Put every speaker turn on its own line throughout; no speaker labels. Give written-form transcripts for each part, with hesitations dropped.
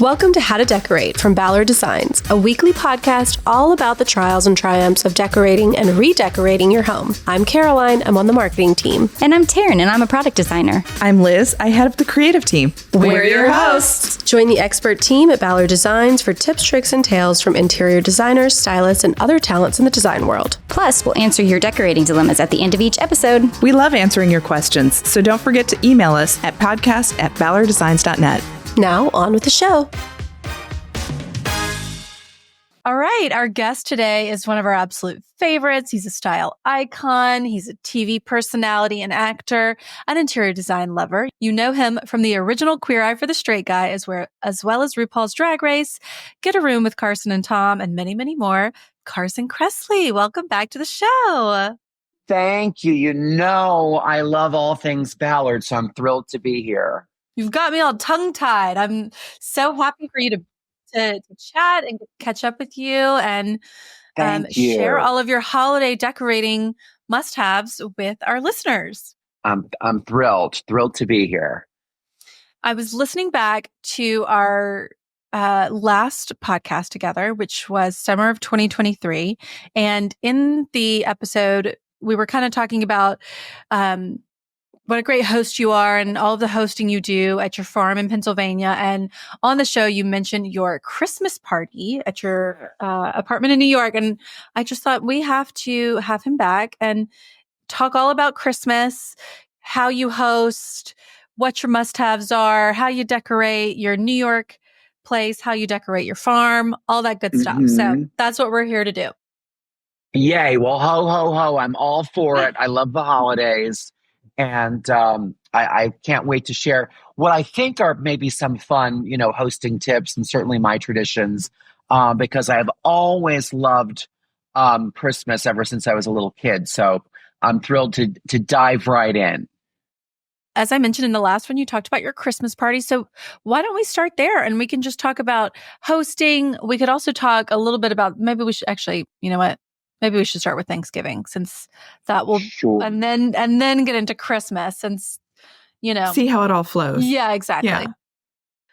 Welcome to How to Decorate from Ballard Designs, a weekly podcast all about the trials and triumphs of decorating and redecorating your home. I'm Caroline, I'm on the marketing team.
And I'm Taryn, and I'm a product designer.
I'm Liz, I head up the creative team.
We're your hosts. Join the expert team at Ballard Designs for tips, tricks, and tales from interior designers, stylists, and other talents in the design world.
Plus, we'll answer your decorating dilemmas at the end of each episode.
We love answering your questions, so don't forget to email us at podcast@ballarddesigns.net.
Now, on with the show.
All right, our guest today is one of our absolute favorites. He's a style icon. He's a TV personality and actor, an interior design lover. You know him from the original Queer Eye for the Straight Guy, as well as RuPaul's Drag Race, Get a Room with Carson and Tom, and many, many more. Carson Kressley, welcome back to the show.
Thank you. You know I love all things Ballard, so I'm thrilled to be here.
You've got me all tongue-tied. I'm so happy for you to chat and catch up with you and share all of your holiday decorating must-haves with our listeners.
I'm thrilled to be here.
I was listening back to our last podcast together, which was summer of 2023. And in the episode, we were kind of talking about what a great host you are and all of the hosting you do at your farm in Pennsylvania. And on the show, you mentioned your Christmas party at your apartment in New York. And I just thought we have to have him back and talk all about Christmas, how you host, what your must-haves are, how you decorate your New York place, how you decorate your farm, all that good stuff. So that's what we're here to do.
Yay. Well, ho, ho, ho. I'm all for it. I love the holidays. And I can't wait to share what I think are maybe some fun, hosting tips and certainly my traditions, because I have always loved Christmas ever since I was a little kid. So I'm thrilled to dive right in.
As I mentioned in the last one, you talked about your Christmas party. So why don't we start there and we can just talk about hosting. We could also talk a little bit about, maybe we should actually, you know what? Maybe we should start with Thanksgiving since that will,
sure.
and then get into Christmas since,
see how it all flows.
Yeah, exactly. Yeah.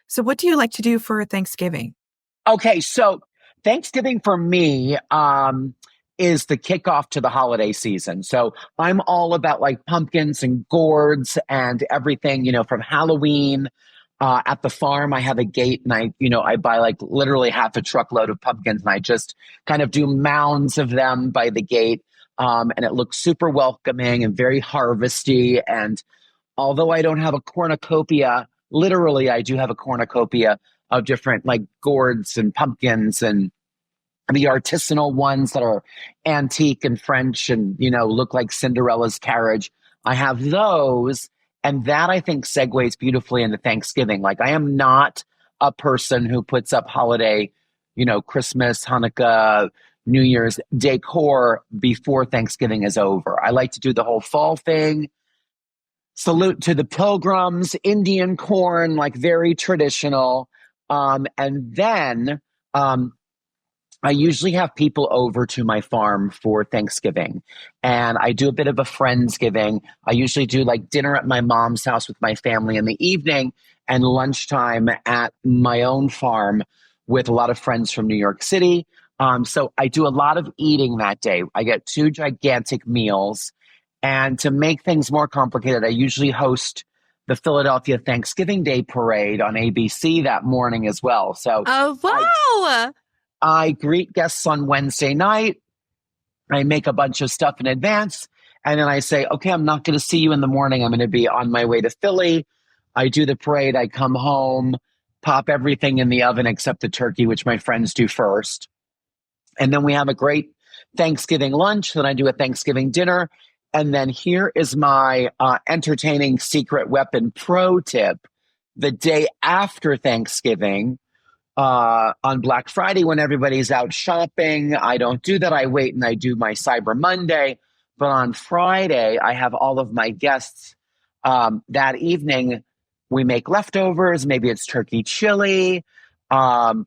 So what do you like to do for Thanksgiving?
Okay. So Thanksgiving for me, is the kickoff to the holiday season. So I'm all about like pumpkins and gourds and everything, from Halloween. At the farm, I have a gate and I buy like literally half a truckload of pumpkins and I just kind of do mounds of them by the gate. And it looks super welcoming and very harvesty. And although I don't have a cornucopia, literally I do have a cornucopia of different like gourds and pumpkins and the artisanal ones that are antique and French and, look like Cinderella's carriage. I have those. And that, I think, segues beautifully into Thanksgiving. Like, I am not a person who puts up holiday, Christmas, Hanukkah, New Year's decor before Thanksgiving is over. I like to do the whole fall thing. Salute to the pilgrims, Indian corn, like very traditional. And then I usually have people over to my farm for Thanksgiving and I do a bit of a Friendsgiving. I usually do like dinner at my mom's house with my family in the evening and lunchtime at my own farm with a lot of friends from New York City. So I do a lot of eating that day. I get 2 gigantic meals. And to make things more complicated, I usually host the Philadelphia Thanksgiving Day Parade on ABC that morning as well. So,
oh, wow.
I greet guests on Wednesday night. I make a bunch of stuff in advance. And then I say, okay, I'm not going to see you in the morning. I'm going to be on my way to Philly. I do the parade. I come home, pop everything in the oven except the turkey, which my friends do first. And then we have a great Thanksgiving lunch. Then I do a Thanksgiving dinner. And then here is my entertaining secret weapon pro tip. The day after Thanksgiving, on Black Friday when everybody's out shopping, I don't do that. I wait and I do my Cyber Monday. But on Friday, I have all of my guests. That evening, we make leftovers. Maybe it's turkey chili or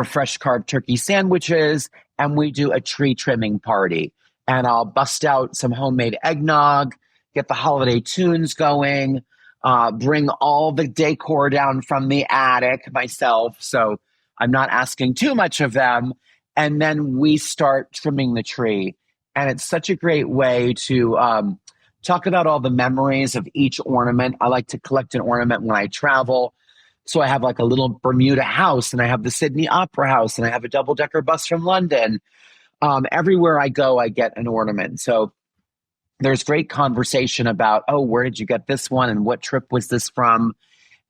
fresh carved turkey sandwiches. And we do a tree trimming party. And I'll bust out some homemade eggnog, get the holiday tunes going. bring all the decor down from the attic myself. So I'm not asking too much of them. And then we start trimming the tree. And it's such a great way to talk about all the memories of each ornament. I like to collect an ornament when I travel. So I have like a little Bermuda house, and I have the Sydney Opera House, and I have a double-decker bus from London. Everywhere I go, I get an ornament. So there's great conversation about, oh, where did you get this one? And what trip was this from?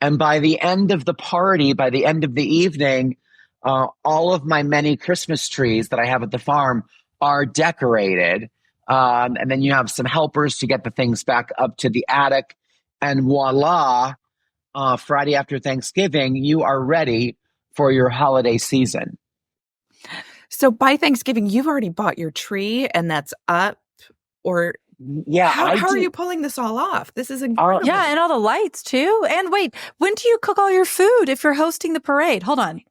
And by the end of the party, by the end of the evening, all of my many Christmas trees that I have at the farm are decorated. And then you have some helpers to get the things back up to the attic. And voila, Friday after Thanksgiving, you are ready for your holiday season.
So by Thanksgiving, you've already bought your tree and that's up, or
yeah,
how are you pulling this all off? This is incredible.
Yeah, and all the lights too. And wait, when do you cook all your food if you're hosting the parade? Hold on.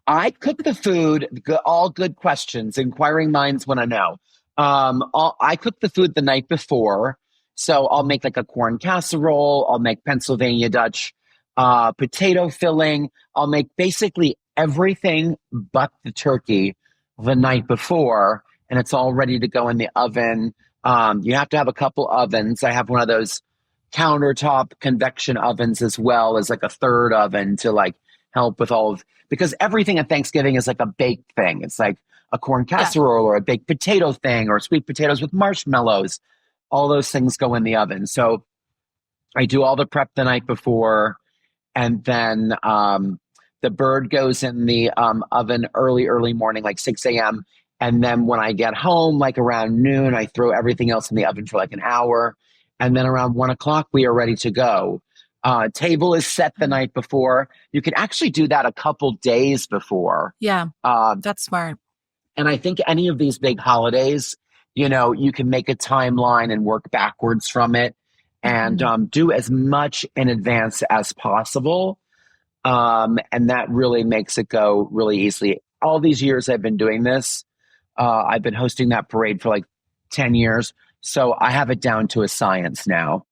I cook the food. All good questions. Inquiring minds want to know. I cook the food the night before. So I'll make like a corn casserole. I'll make Pennsylvania Dutch potato filling. I'll make basically everything but the turkey the night before, and it's all ready to go in the oven. You have to have a couple ovens. I have one of those countertop convection ovens as well as like a third oven to like help with all of, because everything at Thanksgiving is like a baked thing. It's like a corn casserole or a baked potato thing or sweet potatoes with marshmallows. All those things go in the oven. So I do all the prep the night before, and then the bird goes in the oven early morning, like 6 a.m. And then when I get home, like around noon, I throw everything else in the oven for like an hour. And then around 1 o'clock, we are ready to go. Table is set the night before. You can actually do that a couple days before.
Yeah, that's smart.
And I think any of these big holidays, you can make a timeline and work backwards from it and do as much in advance as possible. And that really makes it go really easily. All these years I've been doing this, I've been hosting that parade for like 10 years. So I have it down to a science now.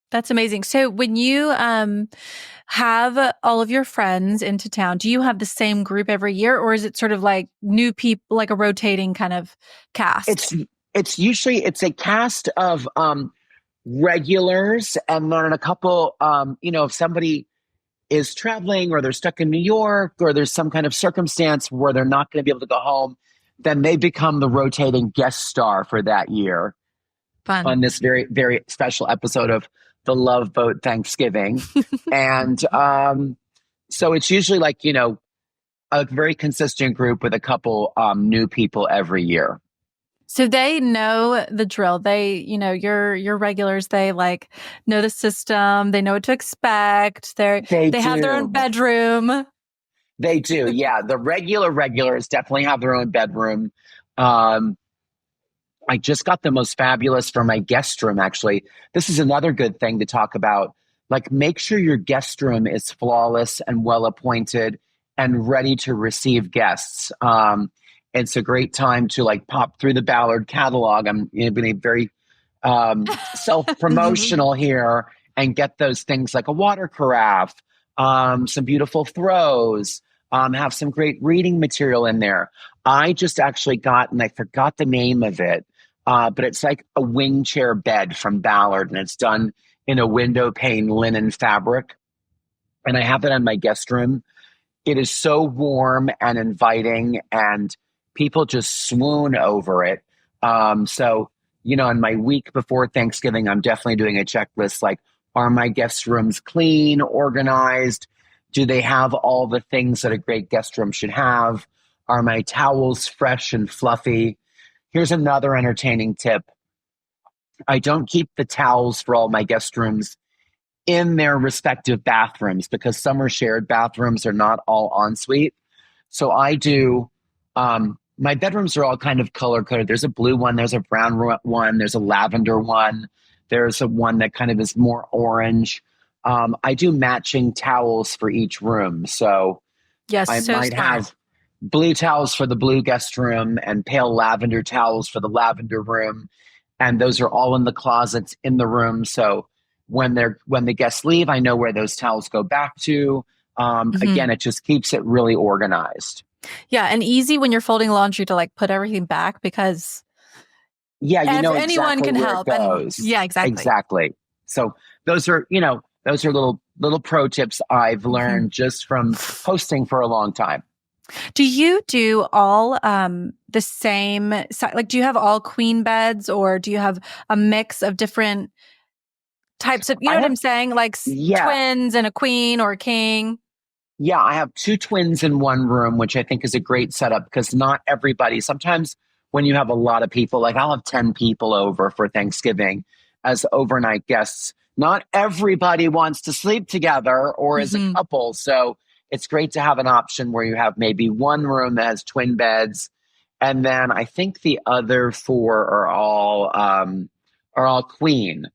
That's amazing. So when you have all of your friends into town, do you have the same group every year, or is it sort of like new people, like a rotating kind of cast?
It's usually a cast of regulars, and then a couple, if somebody is traveling or they're stuck in New York or there's some kind of circumstance where they're not going to be able to go home, then they become the rotating guest star for that year.
Fun.
On this very, very special episode of the Love Boat Thanksgiving. And so it's usually like, a very consistent group with a couple new people every year.
So they know the drill. They, your regulars, they like know the system. They know what to expect. They have their own bedroom.
They do. Yeah. The regulars definitely have their own bedroom. I just got the most fabulous for my guest room, actually. This is another good thing to talk about. Like, make sure your guest room is flawless and well appointed and ready to receive guests. It's a great time to like pop through the Ballard catalog. I'm being very self-promotional here, and get those things like a water carafe, some beautiful throws, have some great reading material in there. I just actually got, and I forgot the name of it, but it's like a wing chair bed from Ballard, and it's done in a window pane linen fabric. And I have it in my guest room. It is so warm and inviting, and people just swoon over it. So, in my week before Thanksgiving, I'm definitely doing a checklist like, are my guest rooms clean, organized? Do they have all the things that a great guest room should have? Are my towels fresh and fluffy? Here's another entertaining tip. I don't keep the towels for all my guest rooms in their respective bathrooms, because some are shared bathrooms, are not all ensuite. So I do, my bedrooms are all kind of color coded. There's a blue one, there's a brown one, there's a lavender one, there's a one that kind of is more orange. I do matching towels for each room. So
yes,
I might
smart.
have blue towels for the blue guest room and pale lavender towels for the lavender room. And those are all in the closets in the room. So when the guests leave, I know where those towels go back to. Again, it just keeps it really organized.
Yeah, and easy when you're folding laundry to like put everything back because
you know exactly
anyone can
where
help.
it goes.
Yeah,
Exactly. So those are little pro tips I've learned just from hosting for a long time.
Do you do all the same? Like, do you have all queen beds, or do you have a mix of different types of? You know what I'm saying? Like twins and a queen or a king.
Yeah, I have 2 twins in one room, which I think is a great setup because not everybody. Sometimes when you have a lot of people, like I'll have 10 people over for Thanksgiving as overnight guests. Not everybody wants to sleep together or as a couple. So it's great to have an option where you have maybe one room that has twin beds. And then I think the other 4 are all queen.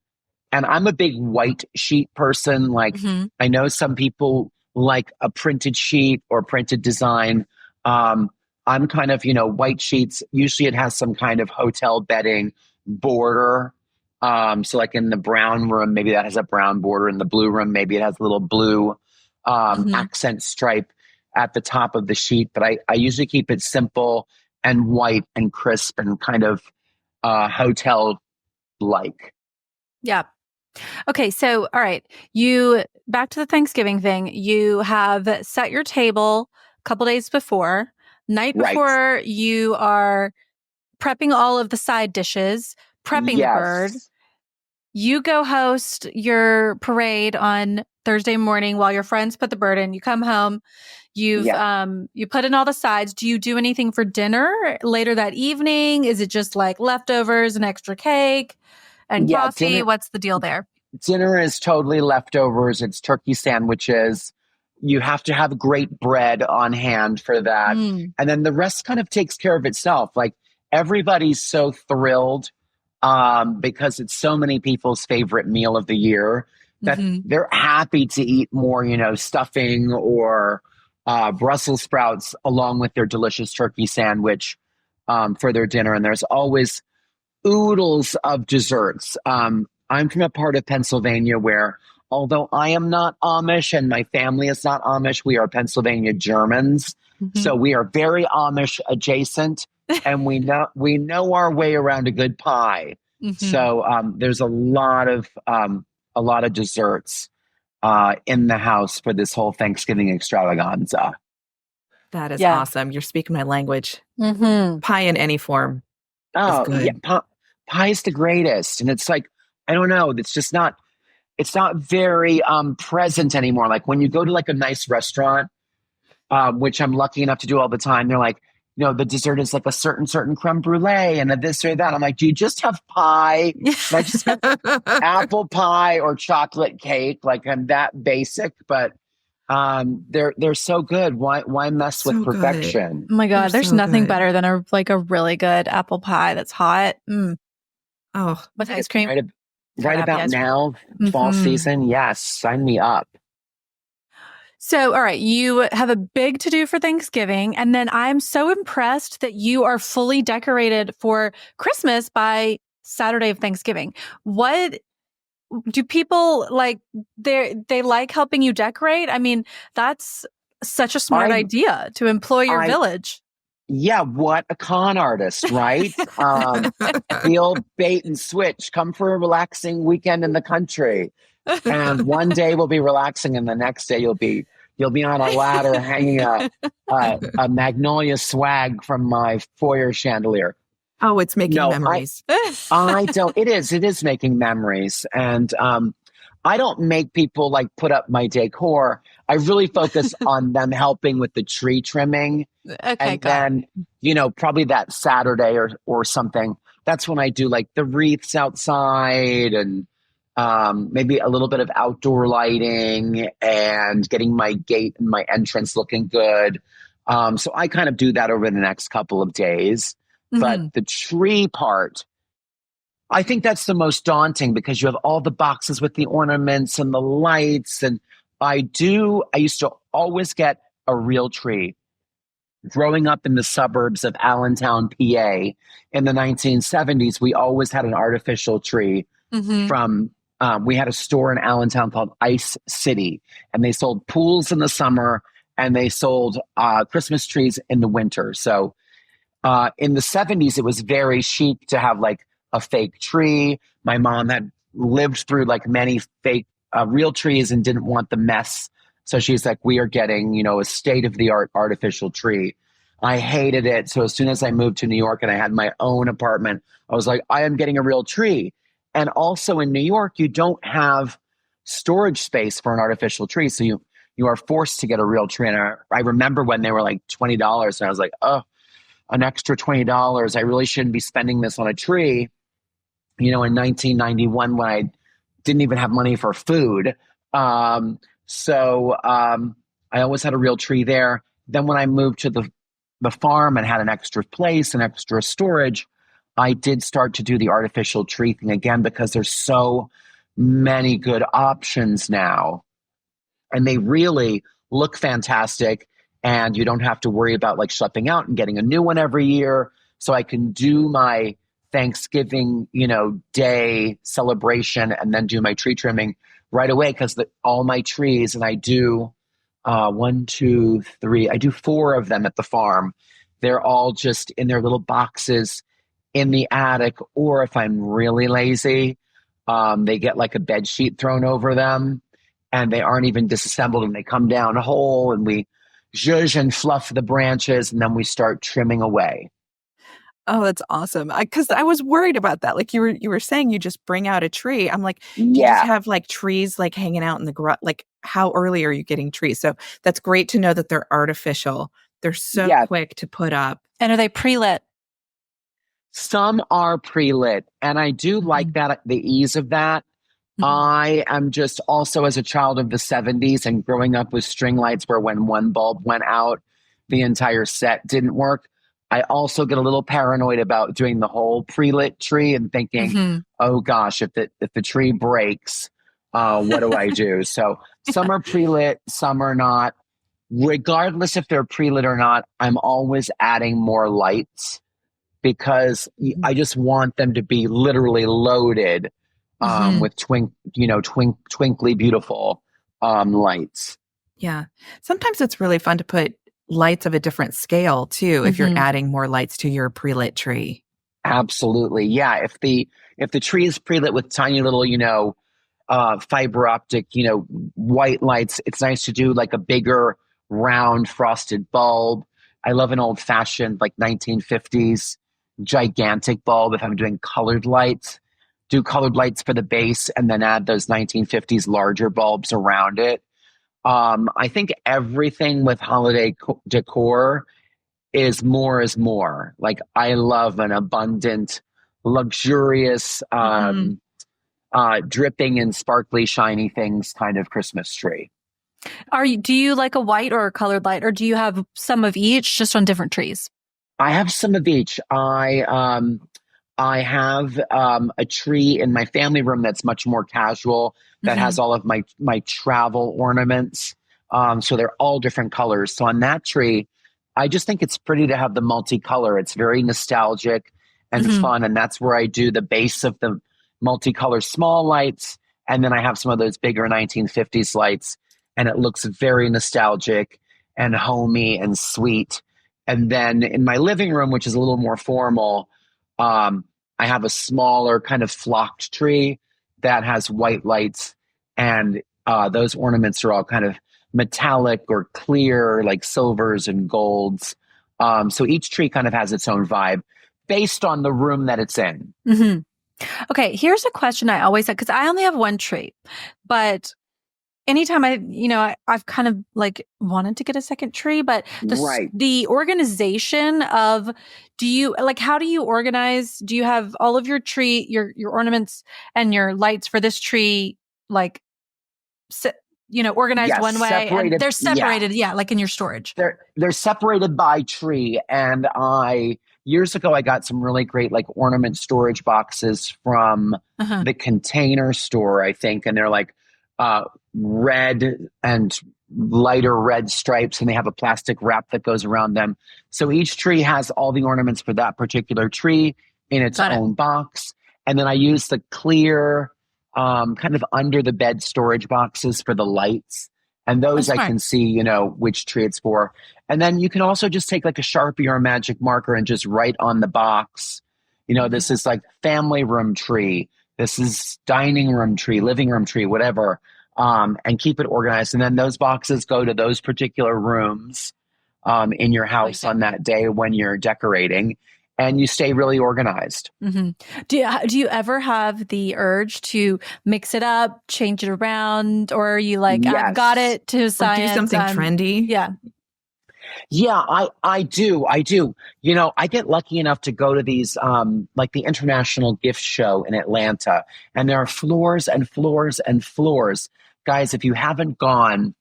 And I'm a big white sheet person. Like I know some people like a printed sheet or printed design. I'm kind of, white sheets. Usually it has some kind of hotel bedding border. So like in the brown room, maybe that has a brown border. In the blue room, maybe it has a little blue accent stripe at the top of the sheet. But I usually keep it simple and white and crisp and kind of hotel-like.
Yeah. Okay. So, all right. Back to the Thanksgiving thing. You have set your table a couple days before. Night before, you are prepping all of the side dishes, prepping the bird. You go host your parade on Thursday morning while your friends put the bird in. You come home. You put in all the sides. Do you do anything for dinner later that evening? Is it just like leftovers and extra cake and coffee?
Dinner,
what's the deal there?
Dinner is totally leftovers. It's turkey sandwiches. You have to have great bread on hand for that. And then the rest kind of takes care of itself. Like everybody's so thrilled because it's so many people's favorite meal of the year that they're happy to eat more, stuffing or Brussels sprouts along with their delicious turkey sandwich for their dinner. And there's always oodles of desserts. I'm from a part of Pennsylvania where, although I am not Amish and my family is not Amish, we are Pennsylvania Germans. So we are very Amish adjacent, and we know our way around a good pie. So there's a lot of desserts in the house for this whole Thanksgiving extravaganza.
That is awesome. You're speaking my language. Pie in any form.
Oh, yeah. Pie is the greatest. And it's like, I don't know. It's not very present anymore. Like when you go to like a nice restaurant, which I'm lucky enough to do all the time, they're like, the dessert is like a certain creme brulee and a this or that. I'm like, do you just have pie? I just have apple pie or chocolate cake. Like I'm that basic, but they're so good. Why mess with perfection?
Good. Oh my God, there's nothing better than a really good apple pie that's hot.
Oh,
with ice cream.
Right about now, fall season. Yes, sign me up.
So, all right, you have a big to do for Thanksgiving. And then I'm so impressed that you are fully decorated for Christmas by Saturday of Thanksgiving. What do people like? They like helping you decorate? I mean, that's such a smart idea to employ your village.
Yeah, what a con artist, right? The old bait and switch. Come for a relaxing weekend in the country. And one day we'll be relaxing, and the next day you'll be on a ladder hanging a magnolia swag from my foyer chandelier.
Oh, it's making memories.
I don't. It is making memories, and I don't make people like put up my decor. I really focus on them helping with the tree trimming.
Okay,
and then probably that Saturday or something. That's when I do like the wreaths outside and maybe a little bit of outdoor lighting and getting my gate and my entrance looking good. So I kind of do that over the next couple of days. But the tree part, I think that's the most daunting because you have all the boxes with the ornaments and the lights. And I used to always get a real tree. Growing up in the suburbs of Allentown, PA in the 1970s, we always had an artificial tree from we had a store in Allentown called Ice City, and they sold pools in the summer and they sold Christmas trees in the winter. So in the 70s, it was very chic to have like a fake tree. My mom had lived through like many fake real trees and didn't want the mess. So she's like, we are getting, a state-of-the-art artificial tree. I hated it. So as soon as I moved to New York and I had my own apartment, I was like, I am getting a real tree. And also in New York, you don't have storage space for an artificial tree. So you are forced to get a real tree. And I remember when they were like $20 and I was like, oh, an extra $20. I really shouldn't be spending this on a tree. In 1991 when I didn't even have money for food. So I always had a real tree there. Then when I moved to the farm and had an extra place and extra storage, I did start to do the artificial tree thing again because there's so many good options now. And they really look fantastic. And you don't have to worry about like shipping out and getting a new one every year. So I can do my Thanksgiving, day celebration and then do my tree trimming right away because all my trees, and I do 1, 2, 3, I do 4 of them at the farm. They're all just in their little boxes in the attic, or if I'm really lazy, they get like a bed sheet thrown over them and they aren't even disassembled and they come down whole and we zhuzh and fluff the branches and then we start trimming away.
Oh, that's awesome. Because I was worried about that. Like you were saying, you just bring out a tree. I'm like, do you just have like trees like hanging out in the garage? Like how early are you getting trees? So that's great to know that they're artificial. They're so quick to put up.
And are they pre-lit?
Some are pre-lit, and I do like that, the ease of that. I am just also as a child of the 70s and growing up with string lights where when one bulb went out, the entire set didn't work. I also get a little paranoid about doing the whole pre-lit tree and thinking, oh gosh, if the tree breaks, what do I do? So some are pre-lit, some are not. Regardless if they're pre-lit or not, I'm always adding more lights because I just want them to be literally loaded with twinkly, beautiful lights.
Yeah. Sometimes it's really fun to put lights of a different scale too, if you're adding more lights to your pre-lit tree.
Absolutely. Yeah. If the tree is pre-lit with tiny little, fiber optic, white lights, it's nice to do like a bigger round frosted bulb. I love an old fashioned like 1950s gigantic bulb. If I'm doing colored lights, do colored lights for the base and then add those 1950s larger bulbs around it. I think everything with holiday decor is more. Like I love an abundant, luxurious, dripping in sparkly, shiny things kind of Christmas tree.
Do you like a white or a colored light, or do you have some of each just on different trees?
I have some of each. I have a tree in my family room that's much more casual, that has all of my travel ornaments. So they're all different colors. So on that tree, I just think it's pretty to have the multicolor. It's very nostalgic and fun. And that's where I do the base of the multicolor small lights. And then I have some of those bigger 1950s lights. And it looks very nostalgic and homey and sweet. And then in my living room, which is a little more formal, I have a smaller kind of flocked tree that has white lights. And those ornaments are all kind of metallic or clear, like silvers and golds. So each tree kind of has its own vibe based on the room that it's in.
Okay, here's a question I always had, because I only have one tree, but anytime I've kind of like wanted to get a second tree, but the organization of, how do you organize? Do you have all of your tree, your ornaments and your lights for this tree, organized one way, and they're separated. Yeah. Like in your storage.
They're separated by tree. And years ago, I got some really great like ornament storage boxes from the Container Store, I think. And they're like red and lighter red stripes, and they have a plastic wrap that goes around them. So each tree has all the ornaments for that particular tree in its own box. And then I use the clear kind of under the bed storage boxes for the lights. And those I can see, you know, which tree it's for. And then you can also just take like a Sharpie or a magic marker and just write on the box, you know, this is like family room tree. This is dining room tree, living room tree, whatever, and keep it organized. And then those boxes go to those particular rooms in your house on that day when you're decorating, and you stay really organized.
Mm-hmm. Do you ever have the urge to mix it up, change it around, or are you like,
Yes.
I've got it to science?
Or do something trendy?
Yeah.
Yeah, I do. You know, I get lucky enough to go to these, like the International Gift Show in Atlanta, and there are floors and floors and floors. Guys, if you haven't gone,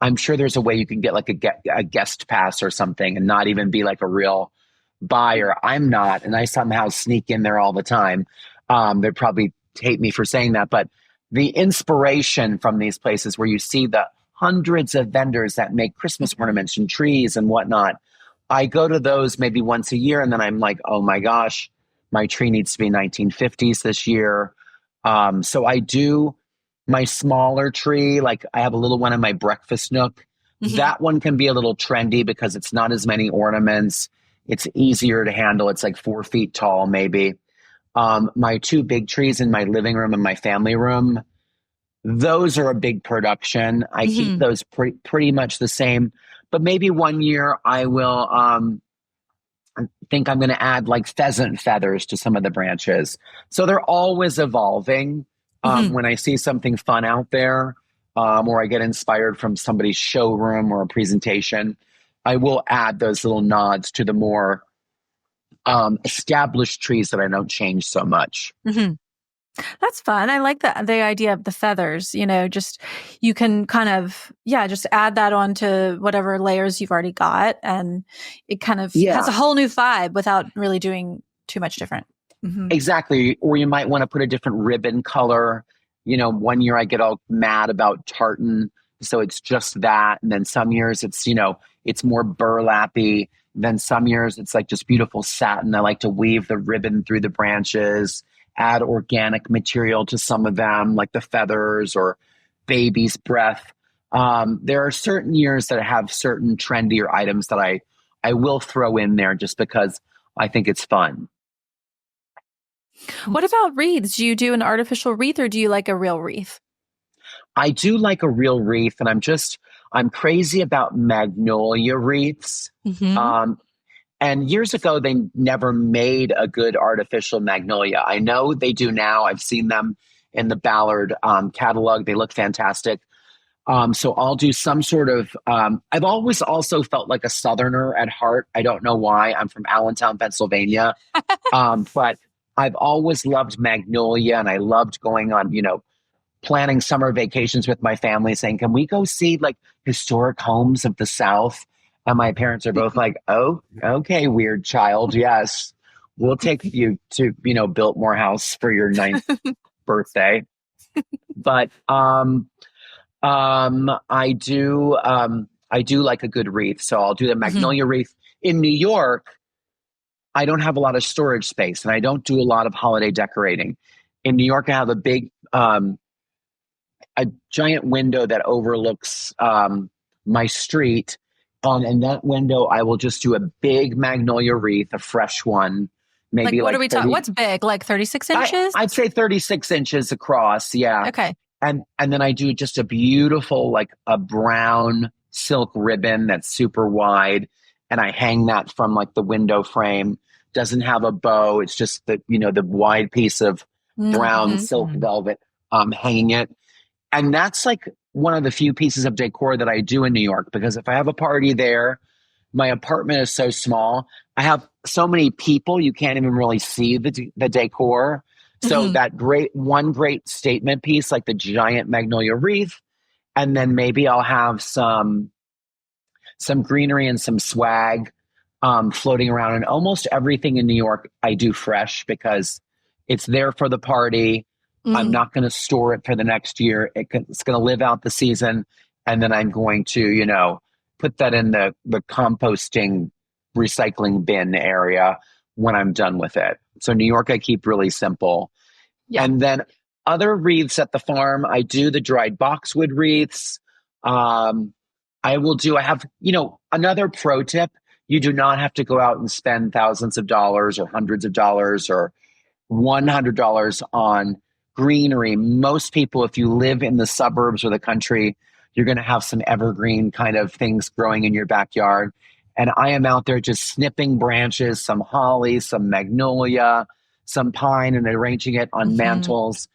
I'm sure there's a way you can get like a guest pass or something and not even be like a real buyer. I'm not, and I somehow sneak in there all the time. They'd probably hate me for saying that, but the inspiration from these places where you see the hundreds of vendors that make Christmas ornaments and trees and whatnot, I go to those maybe once a year, and then I'm like, oh my gosh, my tree needs to be 1950s this year. So I do my smaller tree, like I have a little one in my breakfast nook. Mm-hmm. That one can be a little trendy because it's not as many ornaments. It's easier to handle. It's like 4 feet tall, maybe. My 2 big trees in my living room and my family room, those are a big production. I keep those pretty much the same. But maybe one year I will I think I'm going to add like pheasant feathers to some of the branches. So they're always evolving. When I see something fun out there, or I get inspired from somebody's showroom or a presentation, I will add those little nods to the more established trees that I don't change so much.
Mm-hmm. That's fun. I like the idea of the feathers, you know, just you can kind of, just add that onto whatever layers you've already got. And it kind of has a whole new vibe without really doing too much different. Mm-hmm.
Exactly. Or you might want to put a different ribbon color. You know, one year I get all mad about tartan, so it's just that. And then some years it's, you know, it's more burlappy. Then some years it's like just beautiful satin. I like to weave the ribbon through the branches, add organic material to some of them, like the feathers or baby's breath. There are certain years that have certain trendier items that I will throw in there just because I think it's fun.
What about wreaths? Do you do an artificial wreath or do you like a real wreath?
I do like a real wreath, and I'm crazy about magnolia wreaths. Mm-hmm. And years ago, they never made a good artificial magnolia. I know they do now. I've seen them in the Ballard catalog. They look fantastic. So I'll do some sort of, I've always also felt like a Southerner at heart. I don't know why. I'm from Allentown, Pennsylvania. But I've always loved magnolia, and I loved going on, you know, planning summer vacations with my family saying, can we go see like historic homes of the South? And my parents are both like, oh, okay, weird child. Yes, we'll take you to, you know, Biltmore House for your 9th birthday. But I do like a good wreath. So I'll do the magnolia wreath. In New York, I don't have a lot of storage space, and I don't do a lot of holiday decorating. In New York, I have a big, a giant window that overlooks my street. In that window, I will just do a big magnolia wreath, a fresh one. Maybe
what are we talking? What's big? Like 36 inches?
I'd say 36 inches across. Yeah.
Okay.
And then I do just a beautiful, like a brown silk ribbon that's super wide. And I hang that from like the window frame. Doesn't have a bow. It's just the, you know, the wide piece of brown silk velvet hanging it. And that's like one of the few pieces of decor that I do in New York, because if I have a party there, my apartment is so small. I have so many people, you can't even really see the decor. So that great statement piece, like the giant magnolia wreath, and then maybe I'll have some greenery and some swag floating around. And almost everything in New York I do fresh because it's there for the party. I'm not going to store it for the next year. It's going to live out the season. And then I'm going to, you know, put that in the composting recycling bin area when I'm done with it. So New York, I keep really simple. Yeah. And then other wreaths at the farm, I do the dried boxwood wreaths. I have, another pro tip. You do not have to go out and spend thousands of dollars or hundreds of dollars or $100 on greenery. Most people, if you live in the suburbs or the country, you're going to have some evergreen kind of things growing in your backyard. And I am out there just snipping branches, some holly, some magnolia, some pine, and arranging it on mantles.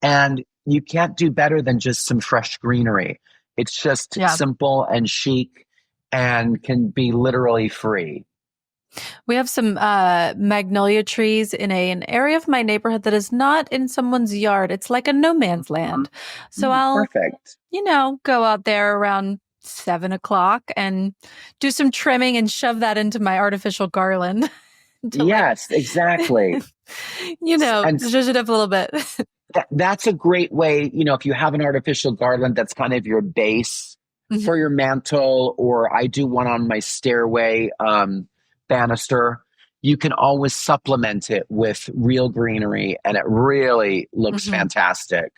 And you can't do better than just some fresh greenery. It's just simple and chic and can be literally free.
We have some magnolia trees in an area of my neighborhood that is not in someone's yard. It's like a no man's land. So I'll, go out there around 7:00 and do some trimming and shove that into my artificial garland.
Yes, exactly.
And zhuzh it up a little bit.
That's a great way, if you have an artificial garland, that's kind of your base for your mantle, or I do one on my stairway banister. You can always supplement it with real greenery, and it really looks fantastic.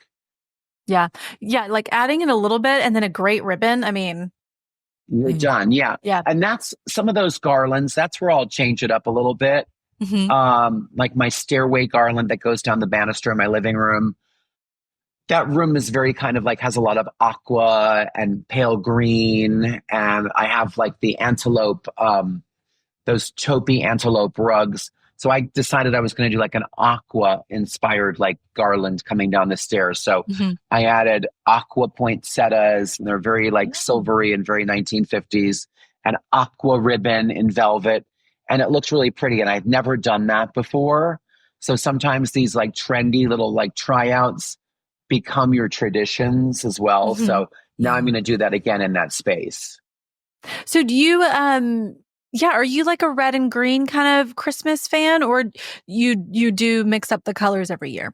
Yeah. Yeah. Like adding in a little bit and then a great ribbon. I mean,
you're done. Yeah.
Yeah.
And that's some of those garlands. That's where I'll change it up a little bit. Like my stairway garland that goes down the banister in my living room. That room is very kind of like has a lot of aqua and pale green. And I have like the antelope, those taupey antelope rugs. So I decided I was going to do like an aqua inspired like garland coming down the stairs. So I added aqua poinsettias, and they're very like silvery and very 1950s, and aqua ribbon in velvet. And it looks really pretty. And I've never done that before. So sometimes these like trendy little like tryouts become your traditions as well. So now I'm going to do that again in that space.
So do you, are you like a red and green kind of Christmas fan, or you do mix up the colors every year?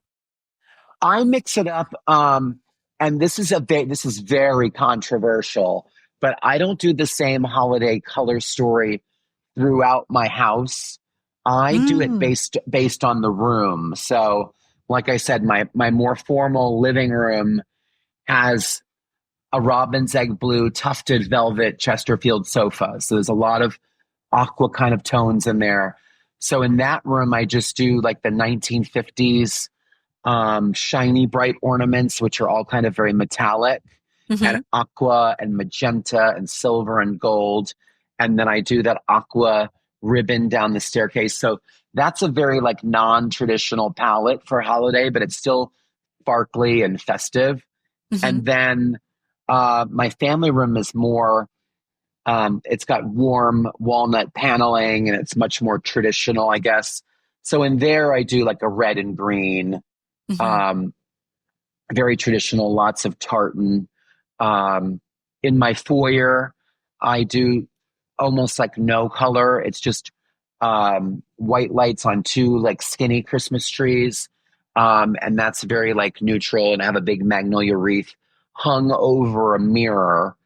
I mix it up. And this is very controversial, but I don't do the same holiday color story throughout my house. I do it based on the room. So like I said, my more formal living room has a robin's egg blue tufted velvet Chesterfield sofa. So there's a lot of aqua kind of tones in there. So in that room, I just do like the 1950s shiny bright ornaments, which are all kind of very metallic, and aqua and magenta and silver and gold. And then I do that aqua ribbon down the staircase. So that's a very like non-traditional palette for holiday, but it's still sparkly and festive. And then my family room is more, it's got warm walnut paneling, and it's much more traditional, I guess. So in there, I do like a red and green, very traditional, lots of tartan. In my foyer, I do almost like no color. It's just white lights on two like skinny Christmas trees. And that's very like neutral, and I have a big magnolia wreath hung over a mirror.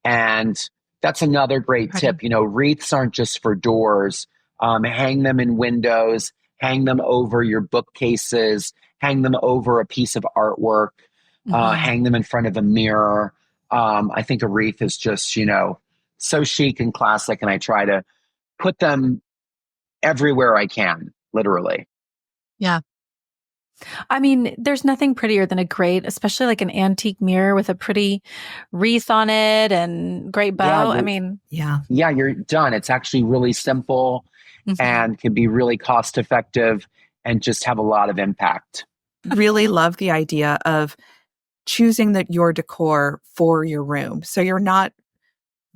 And that's another great tip. Wreaths aren't just for doors. Hang them in windows, hang them over your bookcases, hang them over a piece of artwork, hang them in front of a mirror. I think a wreath is just, so chic and classic, and I try to put them everywhere I can, literally.
Yeah. I mean, there's nothing prettier than a great, especially like an antique mirror with a pretty wreath on it and great bow.
Yeah, you're done. It's actually really simple and can be really cost effective and just have a lot of impact.
Really love the idea of choosing your decor for your room. So you're not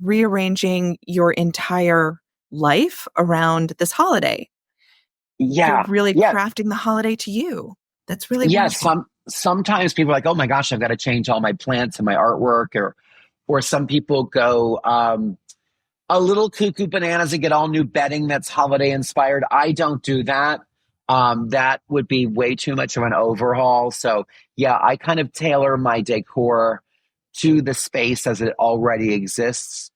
rearranging your entire life around this holiday.
Yeah.
You're really crafting the holiday to you. That's really wonderful.
Sometimes people are like, oh my gosh, I've got to change all my plants and my artwork, or some people go a little cuckoo bananas and get all new bedding that's holiday inspired. I don't do that. That would be way too much of an overhaul. So yeah, I kind of tailor my decor to the space as it already exists.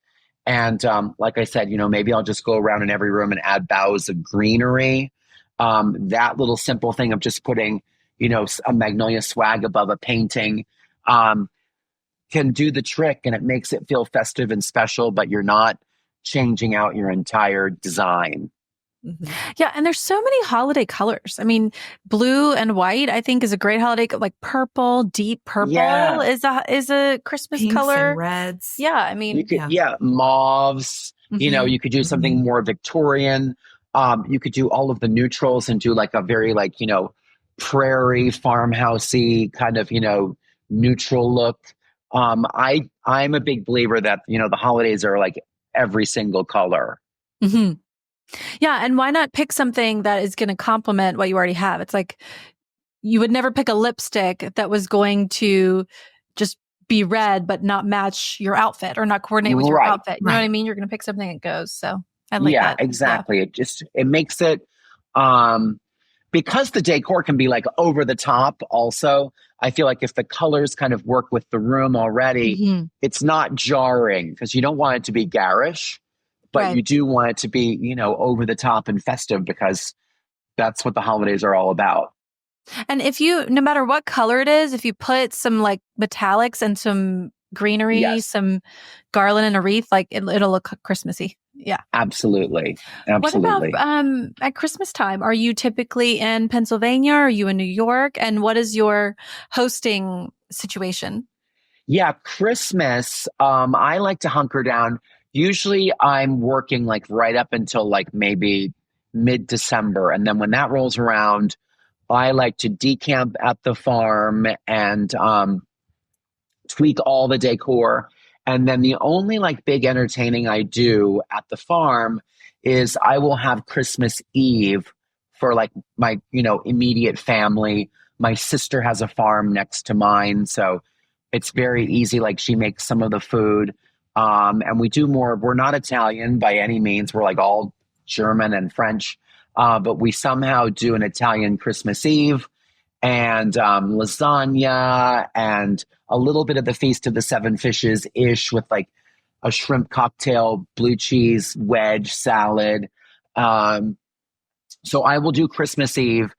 And like I said, maybe I'll just go around in every room and add boughs of greenery. That little simple thing of just putting, a magnolia swag above a painting, can do the trick, and it makes it feel festive and special, but you're not changing out your entire design.
Mm-hmm. Yeah. And there's so many holiday colors. I mean, blue and white, I think, is a great holiday. Like purple, deep purple is a Christmas
Pinks
color.
And reds.
Yeah. I mean,
mauves,
mm-hmm.
You could do something more Victorian. You could do all of the neutrals and do like a very prairie farmhousey kind of, neutral look. I'm a big believer that, the holidays are like every single color.
Mm-hmm. Yeah. And why not pick something that is going to complement what you already have? It's like you would never pick a lipstick that was going to just be red, but not match your outfit or not coordinate with your outfit. You know what I mean? You're going to pick something that goes. So I like that.
Exactly. Yeah. It makes it, because the decor can be like over the top also. I feel like if the colors kind of work with the room already, it's not jarring because you don't want it to be garish. But you do want it to be, over the top and festive because that's what the holidays are all about.
And if no matter what color it is, if you put some like metallics and some greenery, some garland and a wreath, like it'll look Christmassy. Yeah.
Absolutely.
What about at Christmas time? Are you typically in Pennsylvania? Are you in New York? And what is your hosting situation?
Yeah, Christmas, I like to hunker down. Usually I'm working like right up until like maybe mid-December. And then when that rolls around, I like to decamp at the farm and tweak all the decor. And then the only like big entertaining I do at the farm is I will have Christmas Eve for like my, immediate family. My sister has a farm next to mine. So it's very easy. Like she makes some of the food. And we do we're not Italian by any means. We're like all German and French. But we somehow do an Italian Christmas Eve and lasagna and a little bit of the Feast of the Seven Fishes-ish with like a shrimp cocktail, blue cheese, wedge, salad. So I will do Christmas Eve.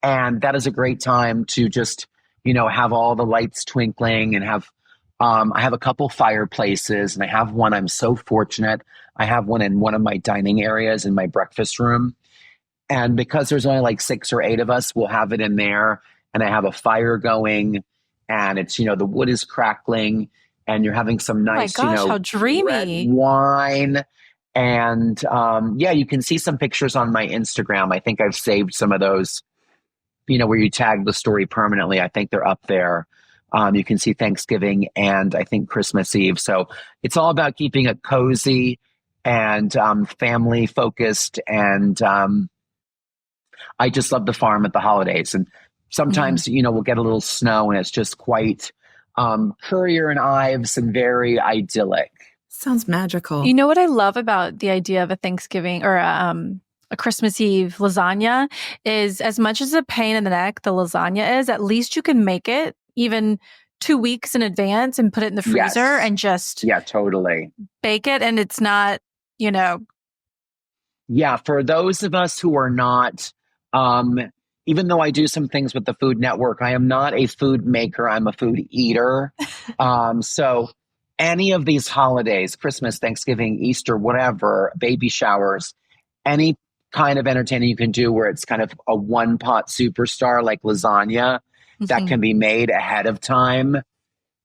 And that is a great time to just, have all the lights twinkling and have I have a couple fireplaces, and I have one. I'm so fortunate. I have one in one of my dining areas in my breakfast room. And because there's only like 6 or 8 of us, we'll have it in there. And I have a fire going, and it's, the wood is crackling, and you're having some nice,
oh my gosh, how dreamy
red wine. And you can see some pictures on my Instagram. I think I've saved some of those, where you tag the story permanently. I think they're up there. You can see Thanksgiving and I think Christmas Eve. So it's all about keeping it cozy and family focused. And I just love the farm at the holidays. And sometimes, we'll get a little snow and it's just quite Currier and Ives and very idyllic.
Sounds magical.
You know what I love about the idea of a Thanksgiving or a Christmas Eve lasagna is, as much as a pain in the neck the lasagna is, at least you can make it even 2 weeks in advance and put it in the freezer and just
totally
bake it. And it's not,
Yeah, for those of us who are not, even though I do some things with the Food Network, I am not a food maker. I'm a food eater. So any of these holidays, Christmas, Thanksgiving, Easter, whatever, baby showers, any kind of entertaining you can do where it's kind of a one-pot superstar like lasagna that can be made ahead of time,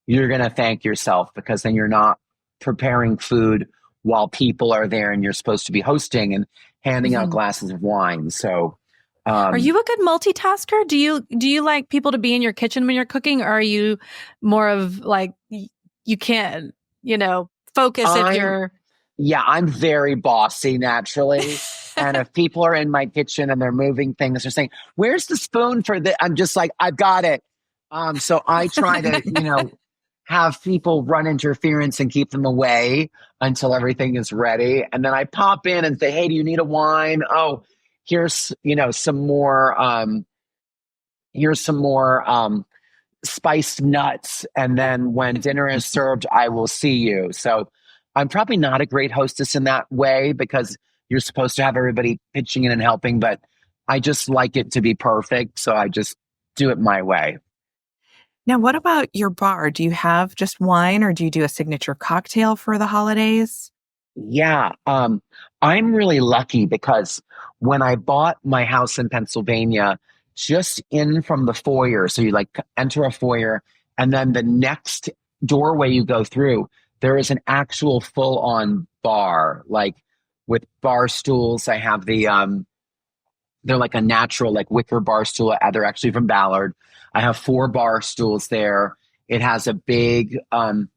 you're going to thank yourself, because then you're not preparing food while people are there and you're supposed to be hosting and handing out glasses of wine. So
are you a good multitasker? Do you like people to be in your kitchen when you're cooking, or are you more of like you can't, focus if you're...
Yeah, I'm very bossy naturally. And if people are in my kitchen and they're moving things, they're saying, "Where's the spoon for this?" I'm just like, "I've got it." So I try to, have people run interference and keep them away until everything is ready. And then I pop in and say, "Hey, do you need a wine? Oh, here's, some more, spiced nuts. And then when dinner is served, I will see you." So I'm probably not a great hostess in that way, because you're supposed to have everybody pitching in and helping, but I just like it to be perfect. So I just do it my way.
Now, what about your bar? Do you have just wine or do you do a signature cocktail for the holidays?
Yeah, I'm really lucky because when I bought my house in Pennsylvania, just in from the foyer, so you like enter a foyer, and then the next doorway you go through, there is an actual full-on bar, like with bar stools. I have they're like a natural, like wicker bar stool. They're actually from Ballard. I have 4 bar stools there. It has a big, kind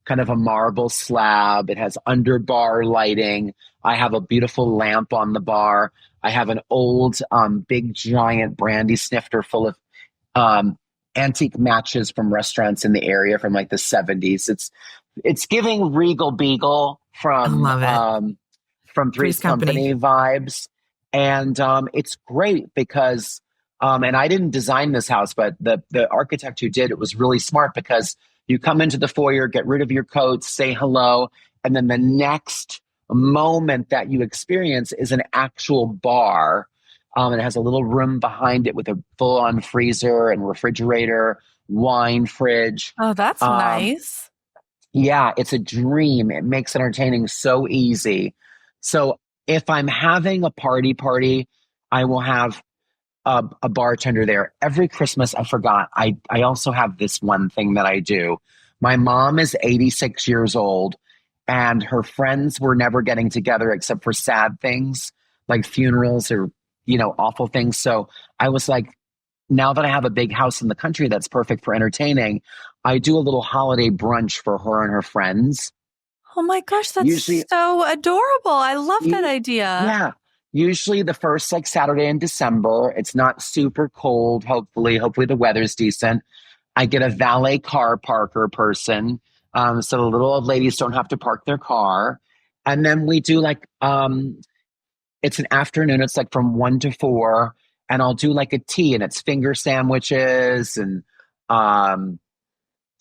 of a marble slab. It has under bar lighting. I have a beautiful lamp on the bar. I have an old, big giant brandy snifter full of um, antique matches from restaurants in the area from like the 70s. It's giving Regal Beagle
I love it.
From Three's Company vibes. And it's great because and I didn't design this house, but the architect who did it was really smart because you come into the foyer, get rid of your coats, say hello, and then the next moment that you experience is an actual bar. It has a little room behind it with a full-on freezer and refrigerator, wine fridge.
Oh, that's nice.
Yeah, it's a dream. It makes entertaining so easy. So if I'm having a party, I will have a bartender there. Every Christmas, I forgot, I also have this one thing that I do. My mom is 86 years old, and her friends were never getting together except for sad things like funerals or, awful things. So I was like, now that I have a big house in the country that's perfect for entertaining, I do a little holiday brunch for her and her friends.
Oh my gosh, that's so adorable. I love that idea.
Yeah. Usually the first like Saturday in December. It's not super cold, hopefully. Hopefully the weather's decent. I get a valet car parker person. So the little old ladies don't have to park their car. And then we do like it's an afternoon, it's like from 1 to 4, and I'll do like a tea, and it's finger sandwiches and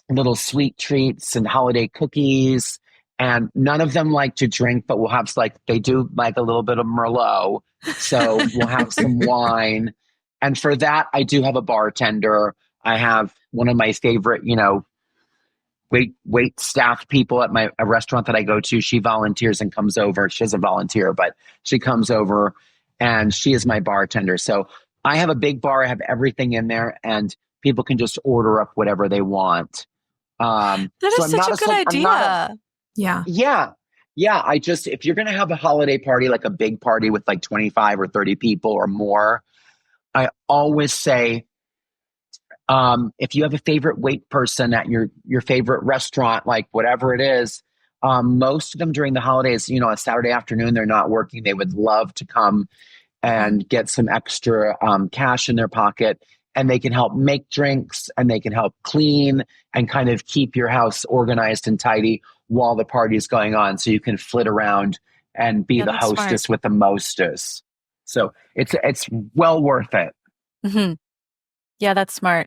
little sweet treats and holiday cookies. And none of them like to drink, but we'll have they do like a little bit of Merlot. So we'll have some wine. And for that, I do have a bartender. I have one of my favorite, wait staff people at a restaurant that I go to. She volunteers and comes over. She doesn't volunteer, but she comes over and she is my bartender. So I have a big bar. I have everything in there and people can just order up whatever they want.
That is such a good idea.
Yeah.
Yeah. Yeah. If you're going to have a holiday party, like a big party with like 25 or 30 people or more, I always say, if you have a favorite wait person at your favorite restaurant, like whatever it is, most of them during the holidays, a Saturday afternoon, they're not working. They would love to come and get some extra cash in their pocket, and they can help make drinks and they can help clean and kind of keep your house organized and tidy while the party is going on. So you can flit around and be the hostess smart. With the mostess. So it's well worth it.
Mm-hmm. Yeah, that's smart.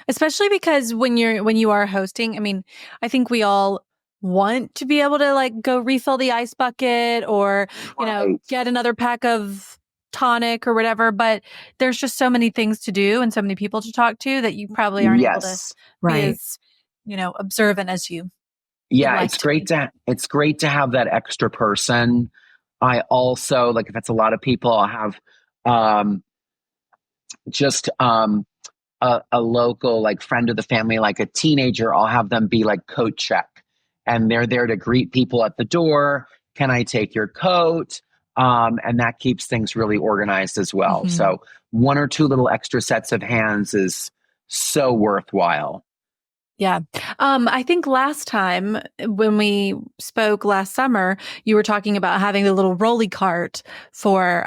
Especially because when you are hosting, I mean, I think we all want to be able to like go refill the ice bucket or, get another pack of tonic or whatever, but there's just so many things to do and so many people to talk to that you probably aren't able to be as, observant as you.
Yeah, it's great to have that extra person. I also, like, if it's a lot of people, I'll have a local, like, friend of the family, like a teenager. I'll have them be like coat check, and they're there to greet people at the door. Can I take your coat? And that keeps things really organized as well. Mm-hmm. So 1 or 2 little extra sets of hands is so worthwhile.
Yeah. I think last time when we spoke last summer, you were talking about having the little rolly cart for